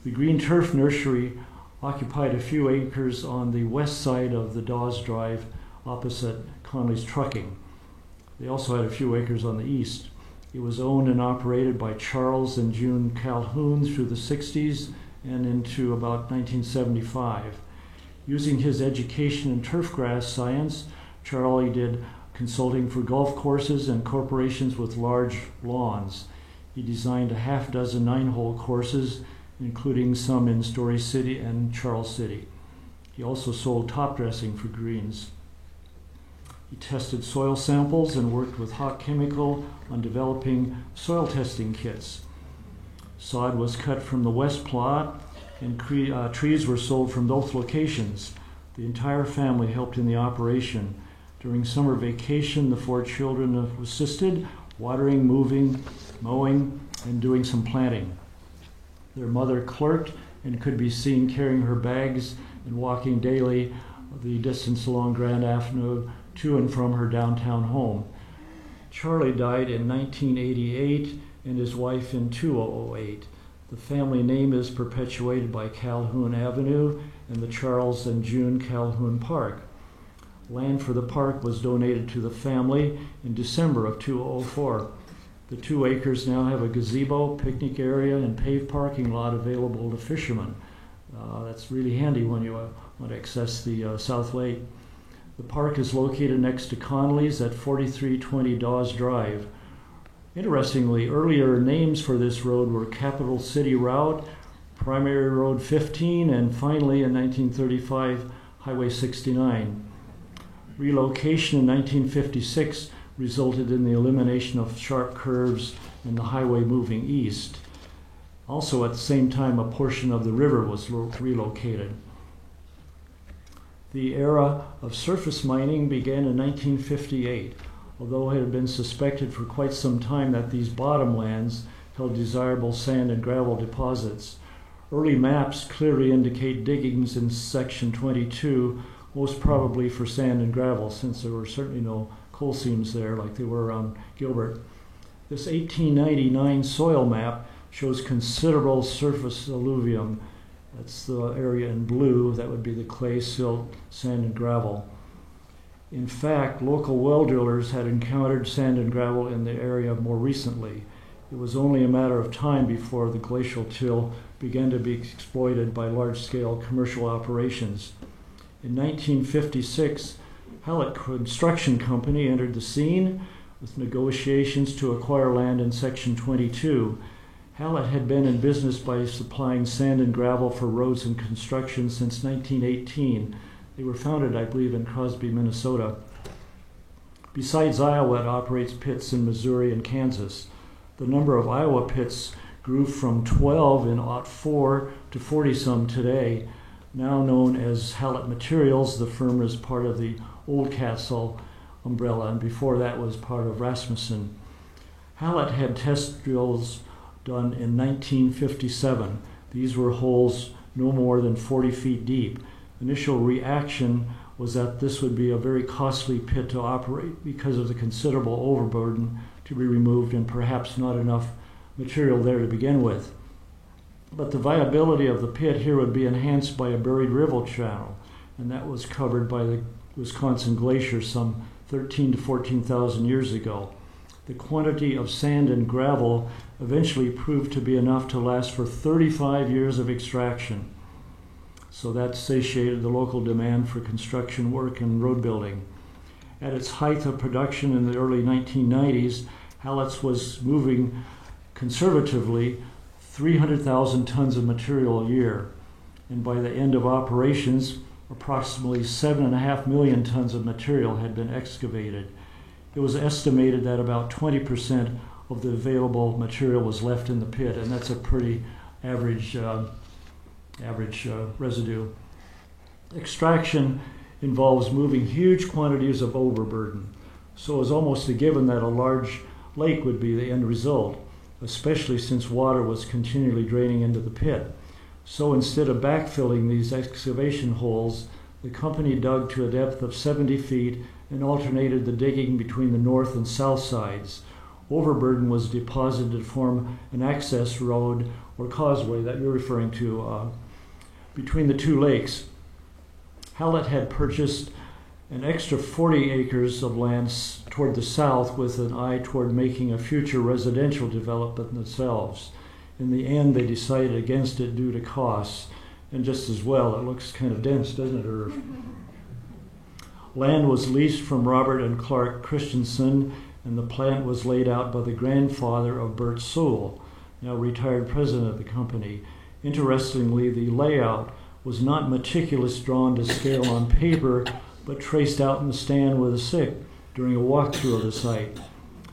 The Green Turf Nursery occupied a few acres on the west side of the Dawes Drive opposite Conley's Trucking. They also had a few acres on the east. It was owned and operated by Charles and June Calhoun through the 60s and into about 1975. Using his education in turfgrass science, Charlie did consulting for golf courses and corporations with large lawns. He designed a half dozen 9-hole courses, including some in Story City and Charles City. He also sold top dressing for greens. He tested soil samples and worked with Hawk Chemical on developing soil testing kits. Sod was cut from the west plot, and trees were sold from both locations. The entire family helped in the operation. During summer vacation, the 4 children assisted, watering, moving, mowing, and doing some planting. Their mother clerked and could be seen carrying her bags and walking daily the distance along Grand Avenue to and from her downtown home. Charlie died in 1988 and his wife in 2008. The family name is perpetuated by Calhoun Avenue and the Charles and June Calhoun Park. Land for the park was donated to the family in December of 2004. The 2 acres now have a gazebo, picnic area, and paved parking lot available to fishermen. That's really handy when you want to access the South Lake. The park is located next to Connolly's at 4320 Dawes Drive. Interestingly, earlier names for this road were Capital City Route, Primary Road 15, and finally in 1935, Highway 69. Relocation in 1956 resulted in the elimination of sharp curves and the highway moving east. Also, at the same time, a portion of the river was relocated. The era of surface mining began in 1958, although it had been suspected for quite some time that these bottomlands held desirable sand and gravel deposits. Early maps clearly indicate diggings in section 22, most probably for sand and gravel, since there were certainly no coal seams there like they were around Gilbert. This 1899 soil map shows considerable surface alluvium. That's the area in blue. That would be the clay, silt, sand, and gravel. In fact, local well drillers had encountered sand and gravel in the area more recently. It was only a matter of time before the glacial till began to be exploited by large-scale commercial operations. In 1956, Hallett Construction Company entered the scene with negotiations to acquire land in Section 22. Hallett had been in business by supplying sand and gravel for roads and construction since 1918. They were founded, I believe, in Crosby, Minnesota. Besides Iowa, it operates pits in Missouri and Kansas. The number of Iowa pits grew from 12 in '04 to 40-some today. Now known as Hallett Materials, the firm is part of the Oldcastle umbrella, and before that was part of Rasmussen. Hallett had test drills done in 1957. These were holes no more than 40 feet deep. Initial reaction was that this would be a very costly pit to operate because of the considerable overburden to be removed and perhaps not enough material there to begin with. But the viability of the pit here would be enhanced by a buried river channel, and that was covered by the Wisconsin Glacier some 13 to 14,000 years ago. The quantity of sand and gravel eventually proved to be enough to last for 35 years of extraction. So that satiated the local demand for construction work and road building. At its height of production in the early 1990s, Hallett's was moving conservatively 300,000 tons of material a year. And by the end of operations, approximately 7.5 million tons of material had been excavated. It was estimated that about 20% of the available material was left in the pit, and that's a pretty average residue. Extraction involves moving huge quantities of overburden, so it was almost a given that a large lake would be the end result, especially since water was continually draining into the pit. So instead of backfilling these excavation holes, the company dug to a depth of 70 feet and alternated the digging between the north and south sides. Overburden was deposited to form an access road or causeway that you're referring to between the two lakes. Hallett had purchased an extra 40 acres of land toward the south with an eye toward making a future residential development themselves. In the end, they decided against it due to costs, and just as well, it looks kind of dense, doesn't it, Irv? Land was leased from Robert and Clark Christensen and the plant was laid out by the grandfather of Bert Sewell, now retired president of the company. Interestingly, the layout was not meticulous drawn to scale on paper, but traced out in the stand with the sick during a walkthrough of the site.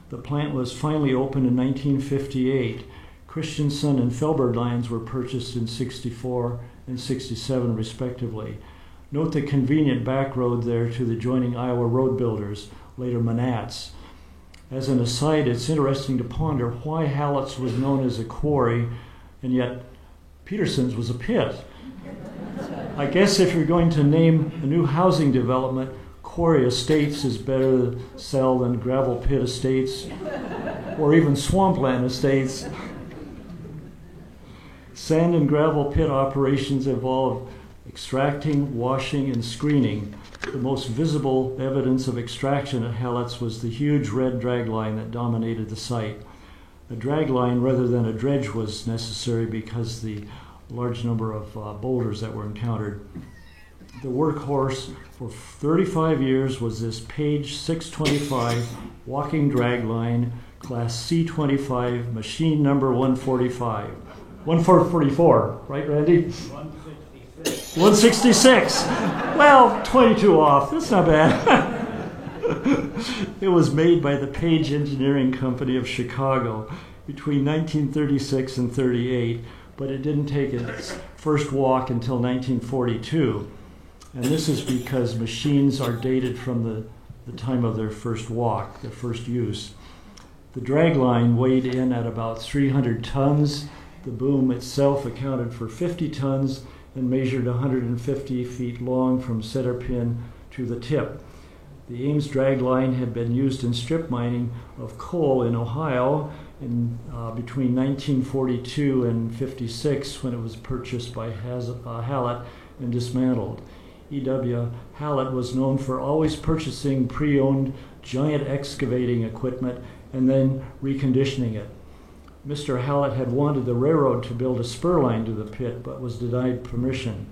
The plant was finally opened in 1958. Christensen and Felberg lines were purchased in 64 and 67 respectively. Note the convenient back road there to the adjoining Iowa Road Builders, later Manats. As an aside, it's interesting to ponder why Hallett's was known as a quarry, and yet Peterson's was a pit. I guess if you're going to name a new housing development, Quarry Estates is better to sell than Gravel Pit Estates or even Swampland Estates. Sand and gravel pit operations involved extracting, washing, and screening. The most visible evidence of extraction at Hallett's was the huge red drag line that dominated the site. A drag line rather than a dredge was necessary because the large number of boulders that were encountered. The workhorse for 35 years was this Page 625 walking drag line, class C25, machine number 144, right, Randy? 166. Well, 22 off. That's not bad. It was made by the Page Engineering Company of Chicago between 1936 and 38, but it didn't take its first walk until 1942. And this is because machines are dated from the time of their first walk, their first use. The drag line weighed in at about 300 tons. The boom itself accounted for 50 tons and measured 150 feet long from center pin to the tip. The Ames drag line had been used in strip mining of coal in Ohio between 1942 and 56 when it was purchased by Hallett and dismantled. E.W. Hallett was known for always purchasing pre-owned giant excavating equipment and then reconditioning it. Mr. Hallett had wanted the railroad to build a spur line to the pit, but was denied permission.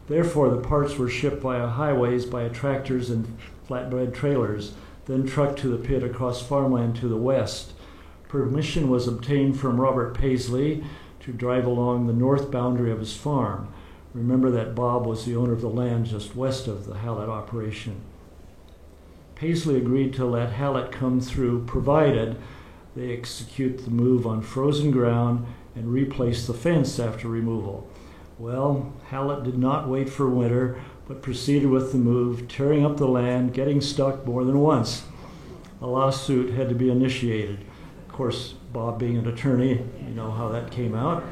Therefore, the parts were shipped via highways by tractors and flatbed trailers, then trucked to the pit across farmland to the west. Permission was obtained from Robert Paisley to drive along the north boundary of his farm. Remember that Bob was the owner of the land just west of the Hallett operation. Paisley agreed to let Hallett come through, provided they execute the move on frozen ground and replace the fence after removal. Well, Hallett did not wait for winter, but proceeded with the move, tearing up the land, getting stuck more than once. A lawsuit had to be initiated. Of course, Bob being an attorney, you know how that came out.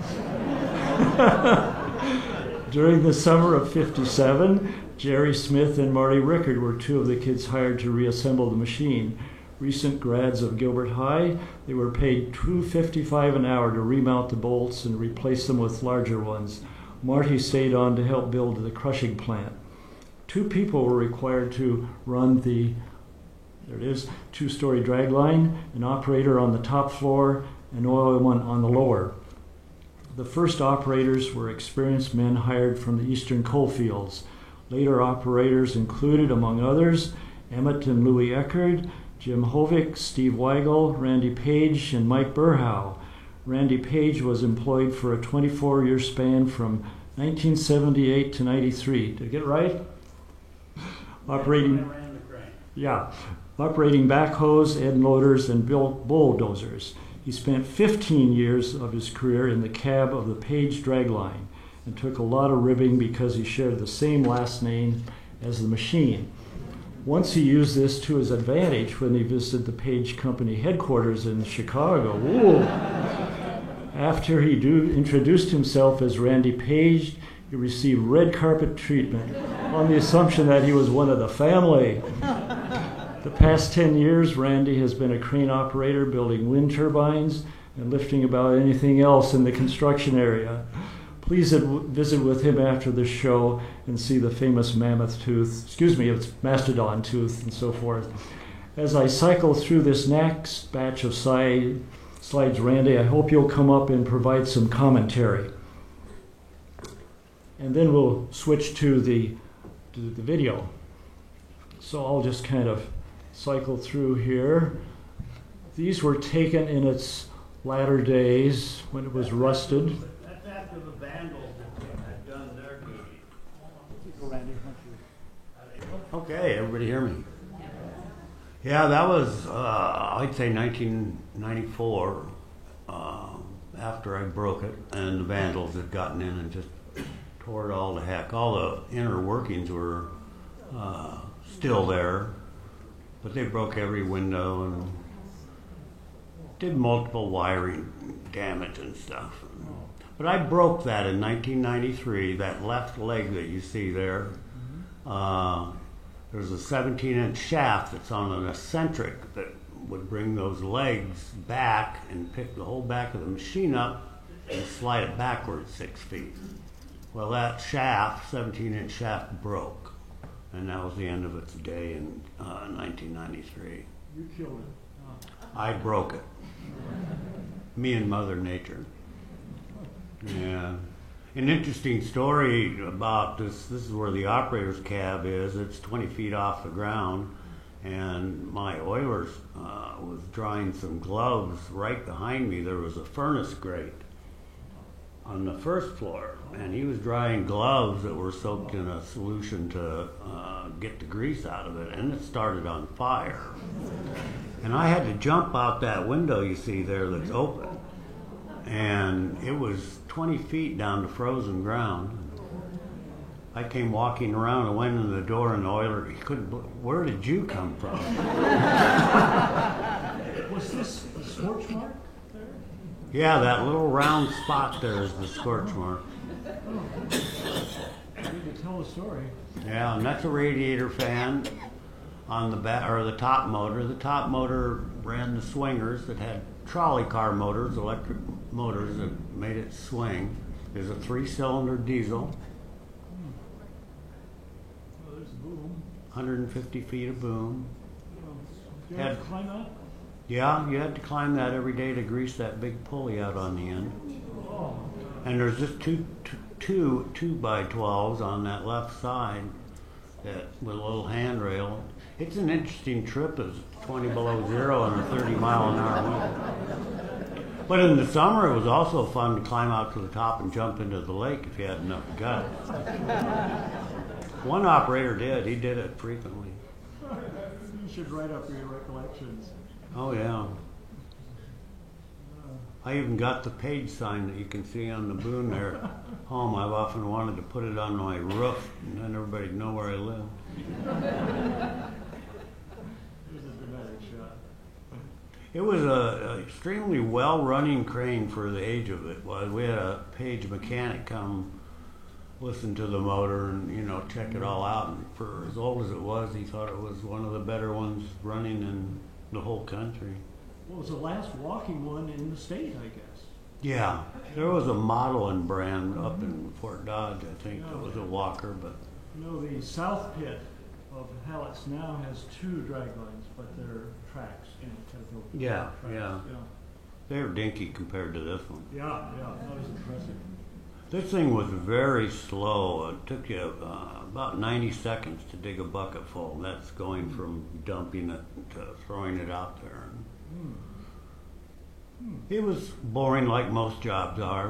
During the summer of '57, Jerry Smith and Marty Rickard were two of the kids hired to reassemble the machine. Recent grads of Gilbert High, they were paid $2.55 an hour to remount the bolts and replace them with larger ones. Marty stayed on to help build the crushing plant. 2 people were required to run the, there it is, 2-story drag line, an operator on the top floor, and one on the lower. The first operators were experienced men hired from the eastern coal fields. Later operators included, among others, Emmett and Louis Eckerd, Jim Hovick, Steve Weigel, Randy Page, and Mike Burhow. Randy Page was employed for a 24-year span from 1978 to 93. Did I get it right? Operating backhoes, end loaders, and bulldozers. He spent 15 years of his career in the cab of the Page dragline and took a lot of ribbing because he shared the same last name as the machine. Once he used this to his advantage when he visited the Page Company headquarters in Chicago. Ooh. After he introduced himself as Randy Page, he received red carpet treatment on the assumption that he was one of the family. The past 10 years, Randy has been a crane operator building wind turbines and lifting about anything else in the construction area. Please visit with him after the show and see the famous mammoth tooth, it's mastodon tooth and so forth. As I cycle through this next batch of slides, Randy, I hope you'll come up and provide some commentary. And then we'll switch to the video. So I'll just kind of cycle through here. These were taken in its latter days when it was rusted. That's after the vandals had done their duty. Okay, everybody hear me? Yeah, that was, I'd say 1994, after I broke it, and the vandals had gotten in and just tore it all to heck. All the inner workings were still there, but they broke every window and did multiple wiring damage and stuff. But I broke that in 1993, that left leg that you see there. There's a 17-inch shaft that's on an eccentric that would bring those legs back and pick the whole back of the machine up and slide it backwards 6 feet. Well, that shaft, 17-inch shaft, broke, and that was the end of its day in 1993. You killed it. I broke it. Me and Mother Nature. Yeah. An interesting story about this. This is where the operator's cab is. It's 20 feet off the ground, and my oilers was drying some gloves. Right behind me there was a furnace grate on the first floor, and he was drying gloves that were soaked in a solution to get the grease out of it, and it started on fire. And I had to jump out that window you see there that's open, and it was 20 feet down to frozen ground. I came walking around and went in the door, and the oiler, he couldn't, where did you come from? Was this a scorch mark there? Yeah, that little round spot there is the scorch mark. You need to tell the story. Yeah, and that's a radiator fan on the back, or the top motor. The top motor ran the swingers that had trolley car motors, electric motors that made it swing. There's a 3-cylinder diesel. Oh, there's the boom. 150 feet of boom. You have to climb that? Yeah, you had to climb that every day to grease that big pulley out on the end. Oh. And there's just two 2x12s on that left side that with a little handrail. It's an interesting trip. It's 20 below zero and a 30-mile-an-hour wind. But in the summer, it was also fun to climb out to the top and jump into the lake if you had enough guts. One operator did. He did it frequently. You should write up your recollections. Oh, yeah. I even got the page sign that you can see on the boom there at home. I've often wanted to put it on my roof, and then everybody'd know where I live. Here's a dramatic shot. It was a extremely well-running crane for the age of it. Was we had a Page mechanic come listen to the motor and check it all out. And for as old as it was, he thought it was one of the better ones running in the whole country. Well, it was the last walking one in the state, I guess. Yeah, there was a Model and brand up in Fort Dodge, I think, that was a walker, but The south pit of Hallett's now has 2 drag lines, but they're tracks. yeah. Yeah, They're dinky compared to this one. yeah, that was impressive. This thing was very slow. It took you about 90 seconds to dig a bucket full. That's going from dumping it to throwing it out there. It was boring like most jobs are,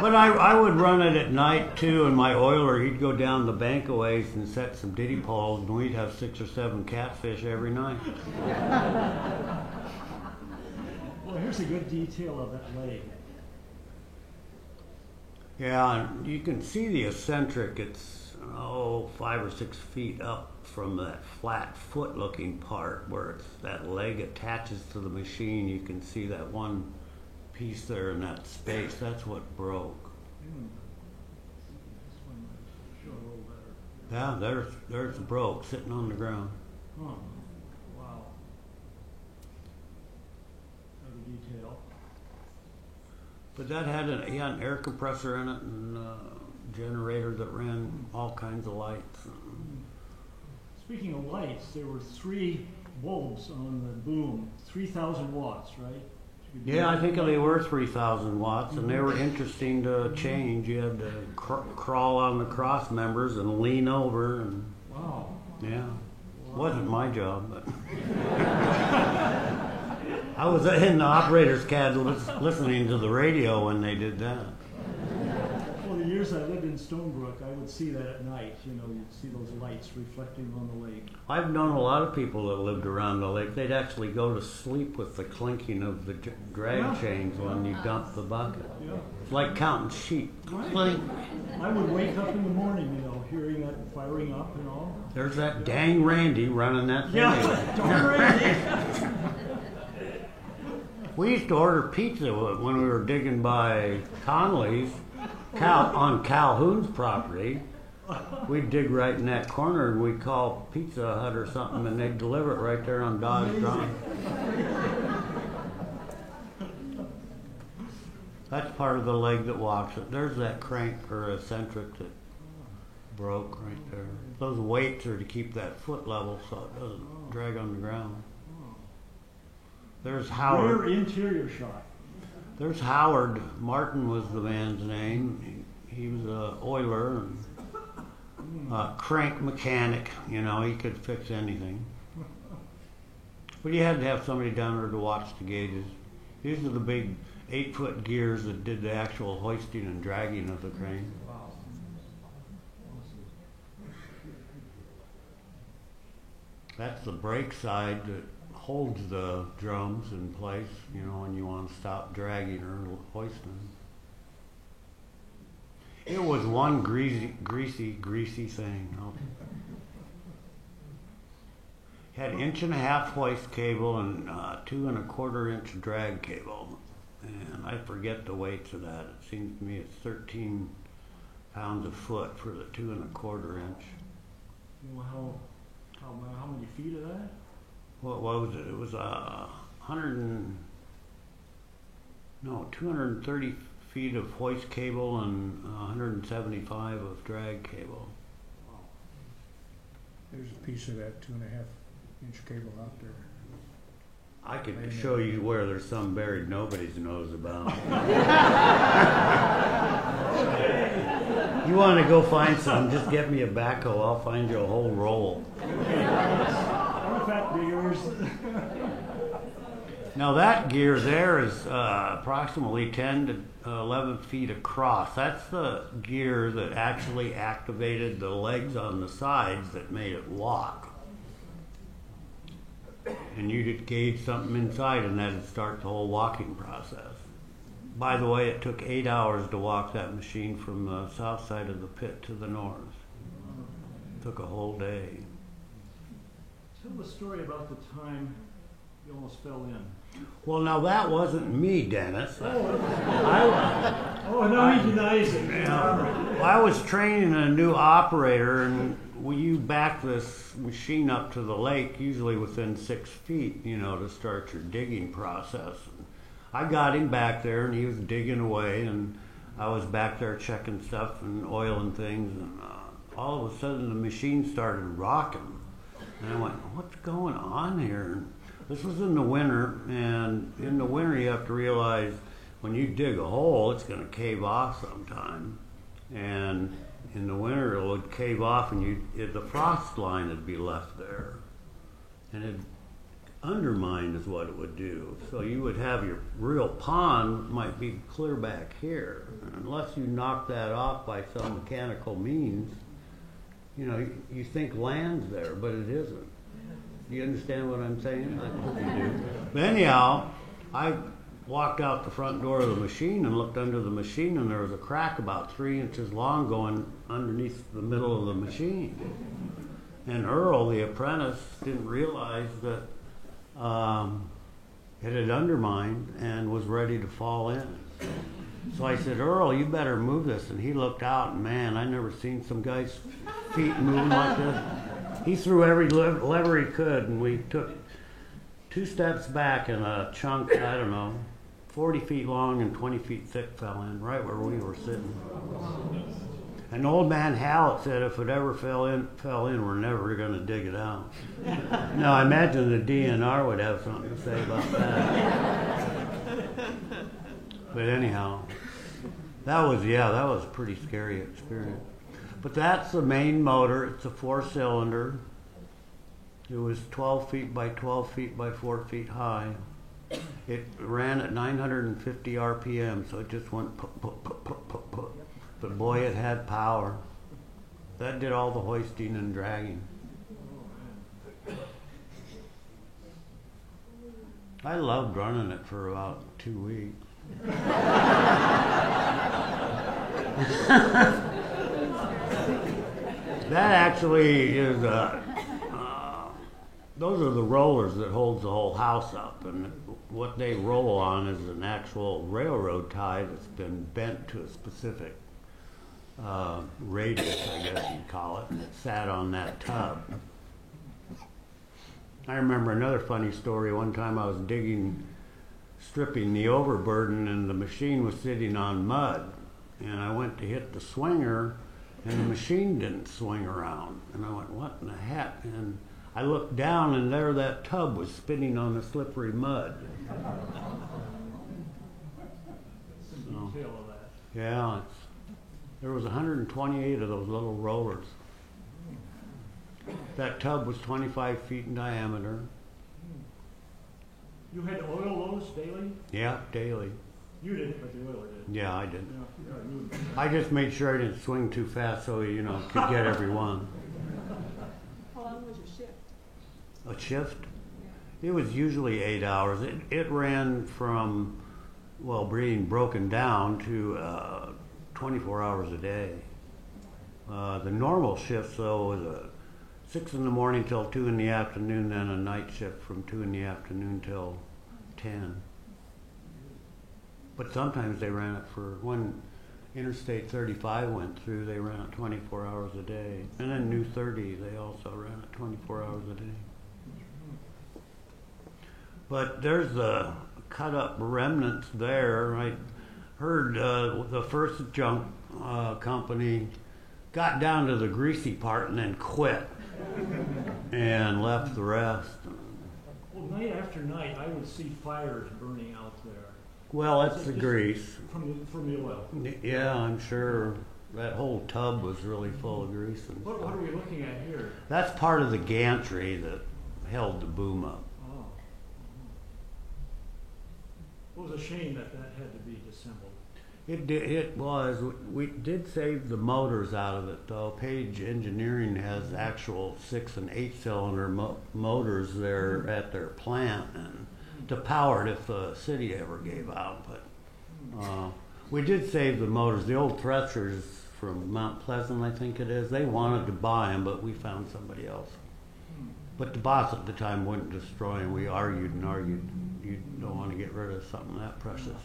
but I would run it at night too, and my oiler, he'd go down the bank a ways and set some diddy poles, and we'd have 6 or 7 catfish every night. Well, here's a good detail of that leg. Yeah, and you can see the eccentric. It's 5 or 6 feet up from that flat foot looking part where that leg attaches to the machine. You can see that one piece there in that space. That's what broke. This one might show a little better. Yeah, there's broke sitting on the ground. Huh. Wow. Another detail. But that had an air compressor in it and a generator that ran all kinds of lights. Speaking of lights, there were 3 bulbs on the boom, 3,000 watts, right? Yeah, I think they were 3,000 watts, and they were interesting to change. You had to crawl on the cross members and lean over, and wow. yeah, wasn't my job, but I was in the operator's cab listening to the radio when they did that. Well, the years I lived in Stonebrook, I would see that at night. You know, you'd see those lights reflecting on the lake. I've known a lot of people that lived around the lake. They'd actually go to sleep with the clinking of the drag chains when you dump the bucket. Yeah. It's like counting sheep. Right. Clink. I would wake up in the morning, you know, hearing that firing up and all. There's that dang Randy running that thing. Yeah, darn Randy. We used to order pizza when we were digging by Conley's on Calhoun's property. We'd dig right in that corner and we'd call Pizza Hut or something and they'd deliver it right there on Dodge Drive. That's part of the leg that walks it. There's that crank or eccentric that broke right there. Those weights are to keep that foot level so it doesn't drag on the ground. There's Howard. Rear interior shot. There's Howard. Martin was the man's name. He was a oiler and a crank mechanic. You know, he could fix anything. But you had to have somebody down there to watch the gauges. These are the big 8-foot gears that did the actual hoisting and dragging of the crane. Wow. That's the brake side that holds the drums in place, you know, when you want to stop dragging or hoisting. It was one greasy thing. Had 1.5 hoist cable and 2 1/4 drag cable. And I forget the weights of that. It seems to me it's 13 pounds a foot for the 2 1/4. You know how many feet of that? What was it? It was 230 feet of hoist cable and 175 of drag cable. Wow. There's a piece of that 2.5-inch cable out there. I could show you where there's some buried nobody's knows about. You want to go find some, just get me a backhoe, I'll find you a whole roll. Artifact diggers. Now that gear there is approximately 10 to 11 feet across. That's the gear that actually activated the legs on the sides that made it walk. And you could gauge something inside and that'd start the whole walking process. By the way, it took 8 hours to walk that machine from the south side of the pit to the north. It took a whole day. Tell the story about the time you almost fell in. Well, now that wasn't me, Dennis. Oh, no, he denies it. Well, I was training a new operator, and you back this machine up to the lake, usually within 6 feet, you know, to start your digging process. And I got him back there, and he was digging away, and I was back there checking stuff and oiling things, and all of a sudden the machine started rocking. And I went, what's going on here? And this was in the winter, and in the winter you have to realize when you dig a hole, it's going to cave off sometime. And in the winter it would cave off and the frost line would be left there. And it undermined is what it would do. So you would have your real pond might be clear back here. And unless you knock that off by some mechanical means, you know, you think land's there, but it isn't. Do you understand what I'm saying? I hope you do. But anyhow, I walked out the front door of the machine and looked under the machine, and there was a crack about 3 inches long going underneath the middle of the machine. And Earl, the apprentice, didn't realize that it had undermined and was ready to fall in. So I said, Earl, you better move this. And he looked out, and man, I never seen some guy's feet moving like this. He threw every lever he could, and we took 2 steps back, and a chunk, I don't know, 40 feet long and 20 feet thick fell in, right where we were sitting. And old man Hallett said if it ever fell in, we're never going to dig it out. Now, I imagine the DNR would have something to say about that. But anyhow, that was a pretty scary experience. But that's the main motor. It's a 4-cylinder. It was 12 feet by 12 feet by 4 feet high. It ran at 950 RPM, so it just went put, put, put, put, put, put. But boy, it had power. That did all the hoisting and dragging. I loved running it for about 2 weeks. That actually is those are the rollers that holds the whole house up, and what they roll on is an actual railroad tie that's been bent to a specific radius, I guess you'd call it, and it sat on that tub. I remember another funny story. One time I was stripping the overburden, and the machine was sitting on mud, and I went to hit the swinger, and the machine didn't swing around, and I went, what in the heck? And I looked down, and there that tub was spinning on the slippery mud. So, Detail of that. yeah, there was 128 of those little rollers. That tub was 25 feet in diameter. You had to oil those daily? Yeah, daily. You didn't, but the oiler did. Yeah, I did. Yeah, you I just made sure I didn't swing too fast so, could get every one. How long was your shift? A shift? It was usually 8 hours. It ran from, being broken down to 24 hours a day. The normal shift, though, was 6 in the morning till 2 in the afternoon, then a night shift from 2 in the afternoon till 10. But sometimes they ran it when Interstate 35 went through, they ran it 24 hours a day. And then New 30, they also ran it 24 hours a day. But there's the cut up remnants there. I heard the first junk company got down to the greasy part and then quit and left the rest. Well, night after night, I would see fires burning out there. Well, that's the grease. From the oil. Yeah, I'm sure that whole tub was really full of grease. And What are we looking at here? that's part of the gantry that held the boom up. Oh. It was a shame that had to be disassembled. It was. We did save the motors out of it, though. Page Engineering has actual 6 and 8 cylinder motors there at their plant and to power it if the city ever gave out. But we did save the motors. The old threshers from Mount Pleasant, I think it is, they wanted to buy them, but we found somebody else. But the boss at the time wouldn't destroy them. We argued and argued. You don't want to get rid of something that precious.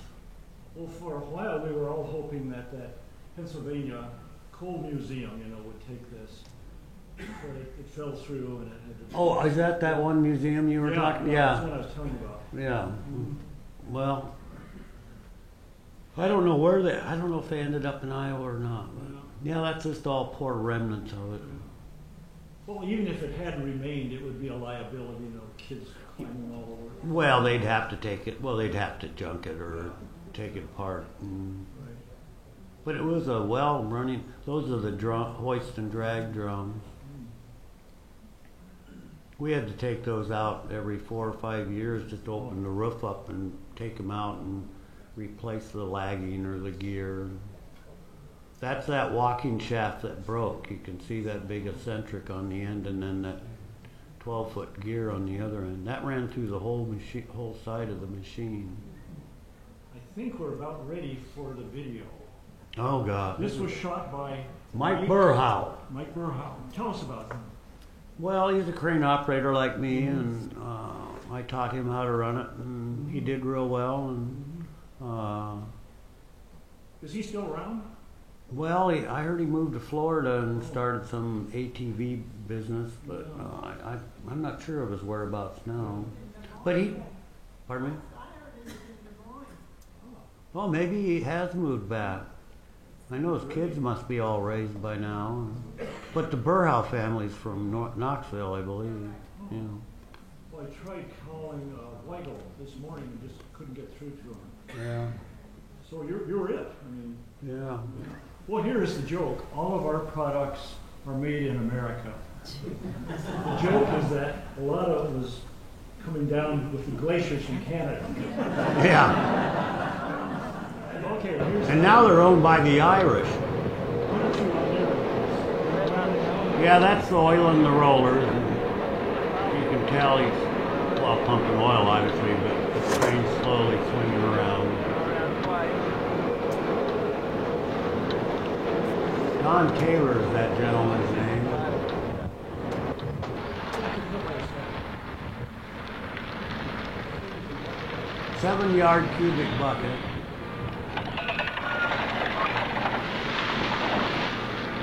Well, for a while, we were all hoping that Pennsylvania Coal Museum, would take this. But it fell through and it had to be... Oh, is that one museum you were talking? Yeah, that's Yeah. what I was telling you about. Yeah. Well, I don't know if they ended up in Iowa or not. But yeah, that's just all poor remnants of it. Well, even if it had remained, it would be a liability, kids climbing all over it. Well, they'd have to take it. Well, they'd have to junk it or take it apart. Right. But it was a well-running. Those are the hoist and drag drums. We had to take those out every 4 or 5 years, just open the roof up and take them out and replace the lagging or the gear. That's that walking shaft that broke. You can see that big eccentric on the end and then that 12-foot gear on the other end. That ran through the whole side of the machine. I think we're about ready for the video. Oh, God. This was shot by Mike Burhow. Mike Burhow. Tell us about him. Well, he's a crane operator like me, and I taught him how to run it, and he did real well. And Is he still around? well, I heard he moved to Florida and started some ATV business, but I'm not sure of his whereabouts now. But pardon me? Well, maybe he has moved back. I know his kids must be all raised by now. But the Burhow family's from Knoxville, I believe. Yeah. Well, I tried calling Weigel this morning and just couldn't get through to him. Yeah. So you're it. Yeah. Well, here's the joke. All of our products are made in America. The joke is that a lot of it was coming down with the glaciers from Canada. Yeah. Okay, here's And now they're owned by the Irish. Yeah, that's the oil in the rollers. And you can tell he's, well, pumping oil, obviously, but the train's slowly swinging around. Don Taylor is that gentleman's name. 7-yard cubic bucket.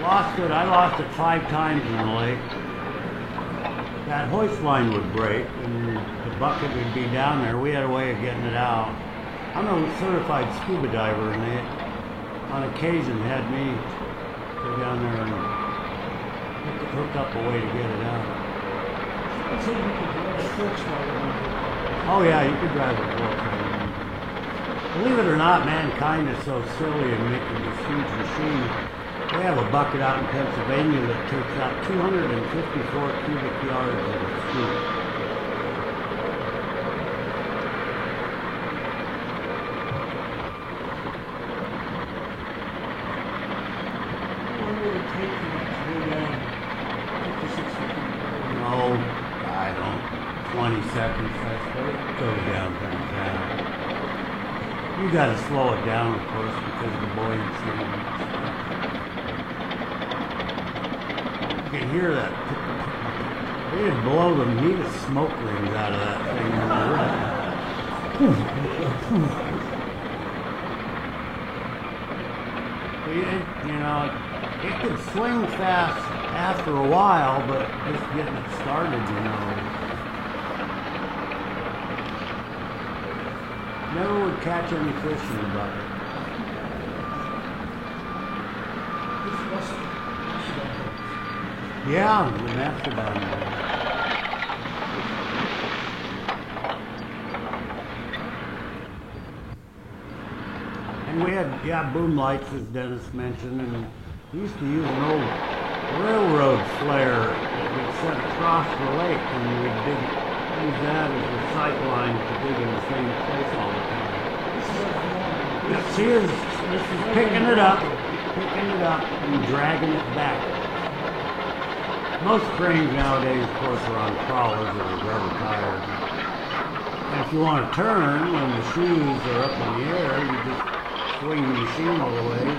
I lost it 5 times in the lake. That hoist line would break and the bucket would be down there. We had a way of getting it out. I'm a certified scuba diver, and they on occasion had me go down there and hook up a way to get it out. Oh yeah, you could drive a fork. Believe it or not, mankind is so silly in making this huge machine. They have a bucket out in Pennsylvania that takes out 254 cubic yards of scoop. No, I don't. 20 seconds, I suppose. It goes down pretty fast. You got to slow it down, of course, because of the buoyancy. You can hear that. They didn't blow the neatest smoke rings out of that thing. You know, it could swing fast after a while, but just getting it started, you know. Never would catch any fish in the bucket. Yeah, the mastodon. And we had, boom lights, as Dennis mentioned, and we used to use an old railroad flare that we'd set across the lake, and we'd use that as a sight line to dig in the same place all the time. See, this is picking it up, and dragging it back. Most cranes nowadays, of course, are on crawlers or rubber tires. And if you want to turn, when the shoes are up in the air, you just swing the machine all the way, and it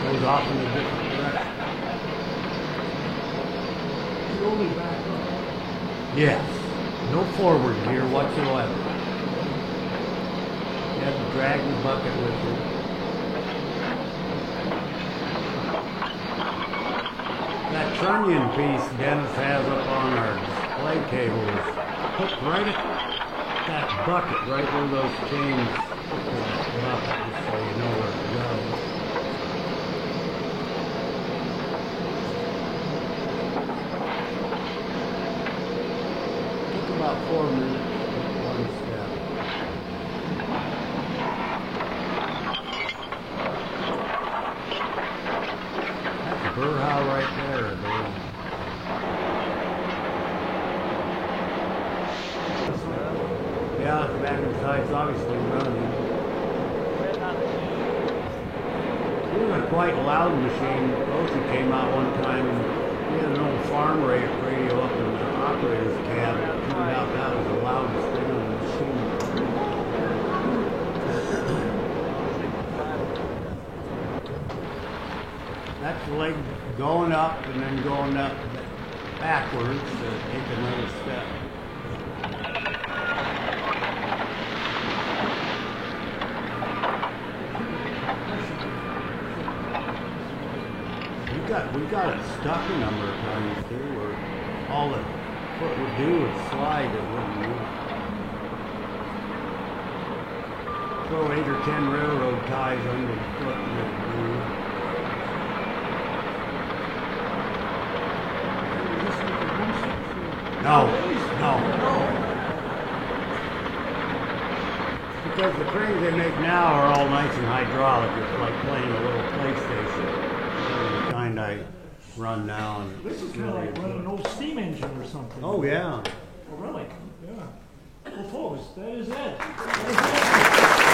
goes off in a different direction. You only back up. Yes. No forward gear whatsoever. You have to drag the bucket with you. That trunnion piece Dennis has up on our display table is hooked right at that bucket, right where those chains hook to that bucket, just so you know where to go. Took about 4 minutes with one step. That's a burhow right there, I believe. Yeah, the back of the side's obviously running. It was a quite loud machine. Ocean came out one time and we had an old farm radio up in the operator's cab. It turned out that was the loudest thing on the machine. That's the leg going up and then going up backwards to take another step. We got it stuck a number of times too, where all the foot would do was slide, it wouldn't move. Throw 8 or 10 railroad ties under the foot and it would move. No. Because the cranes they make now are all nice and hydraulic. It's like playing a little PlayStation. The kind I run now. And This is kind of like running an old steam engine or something. oh yeah. Oh, really? Yeah. opposed? That is it.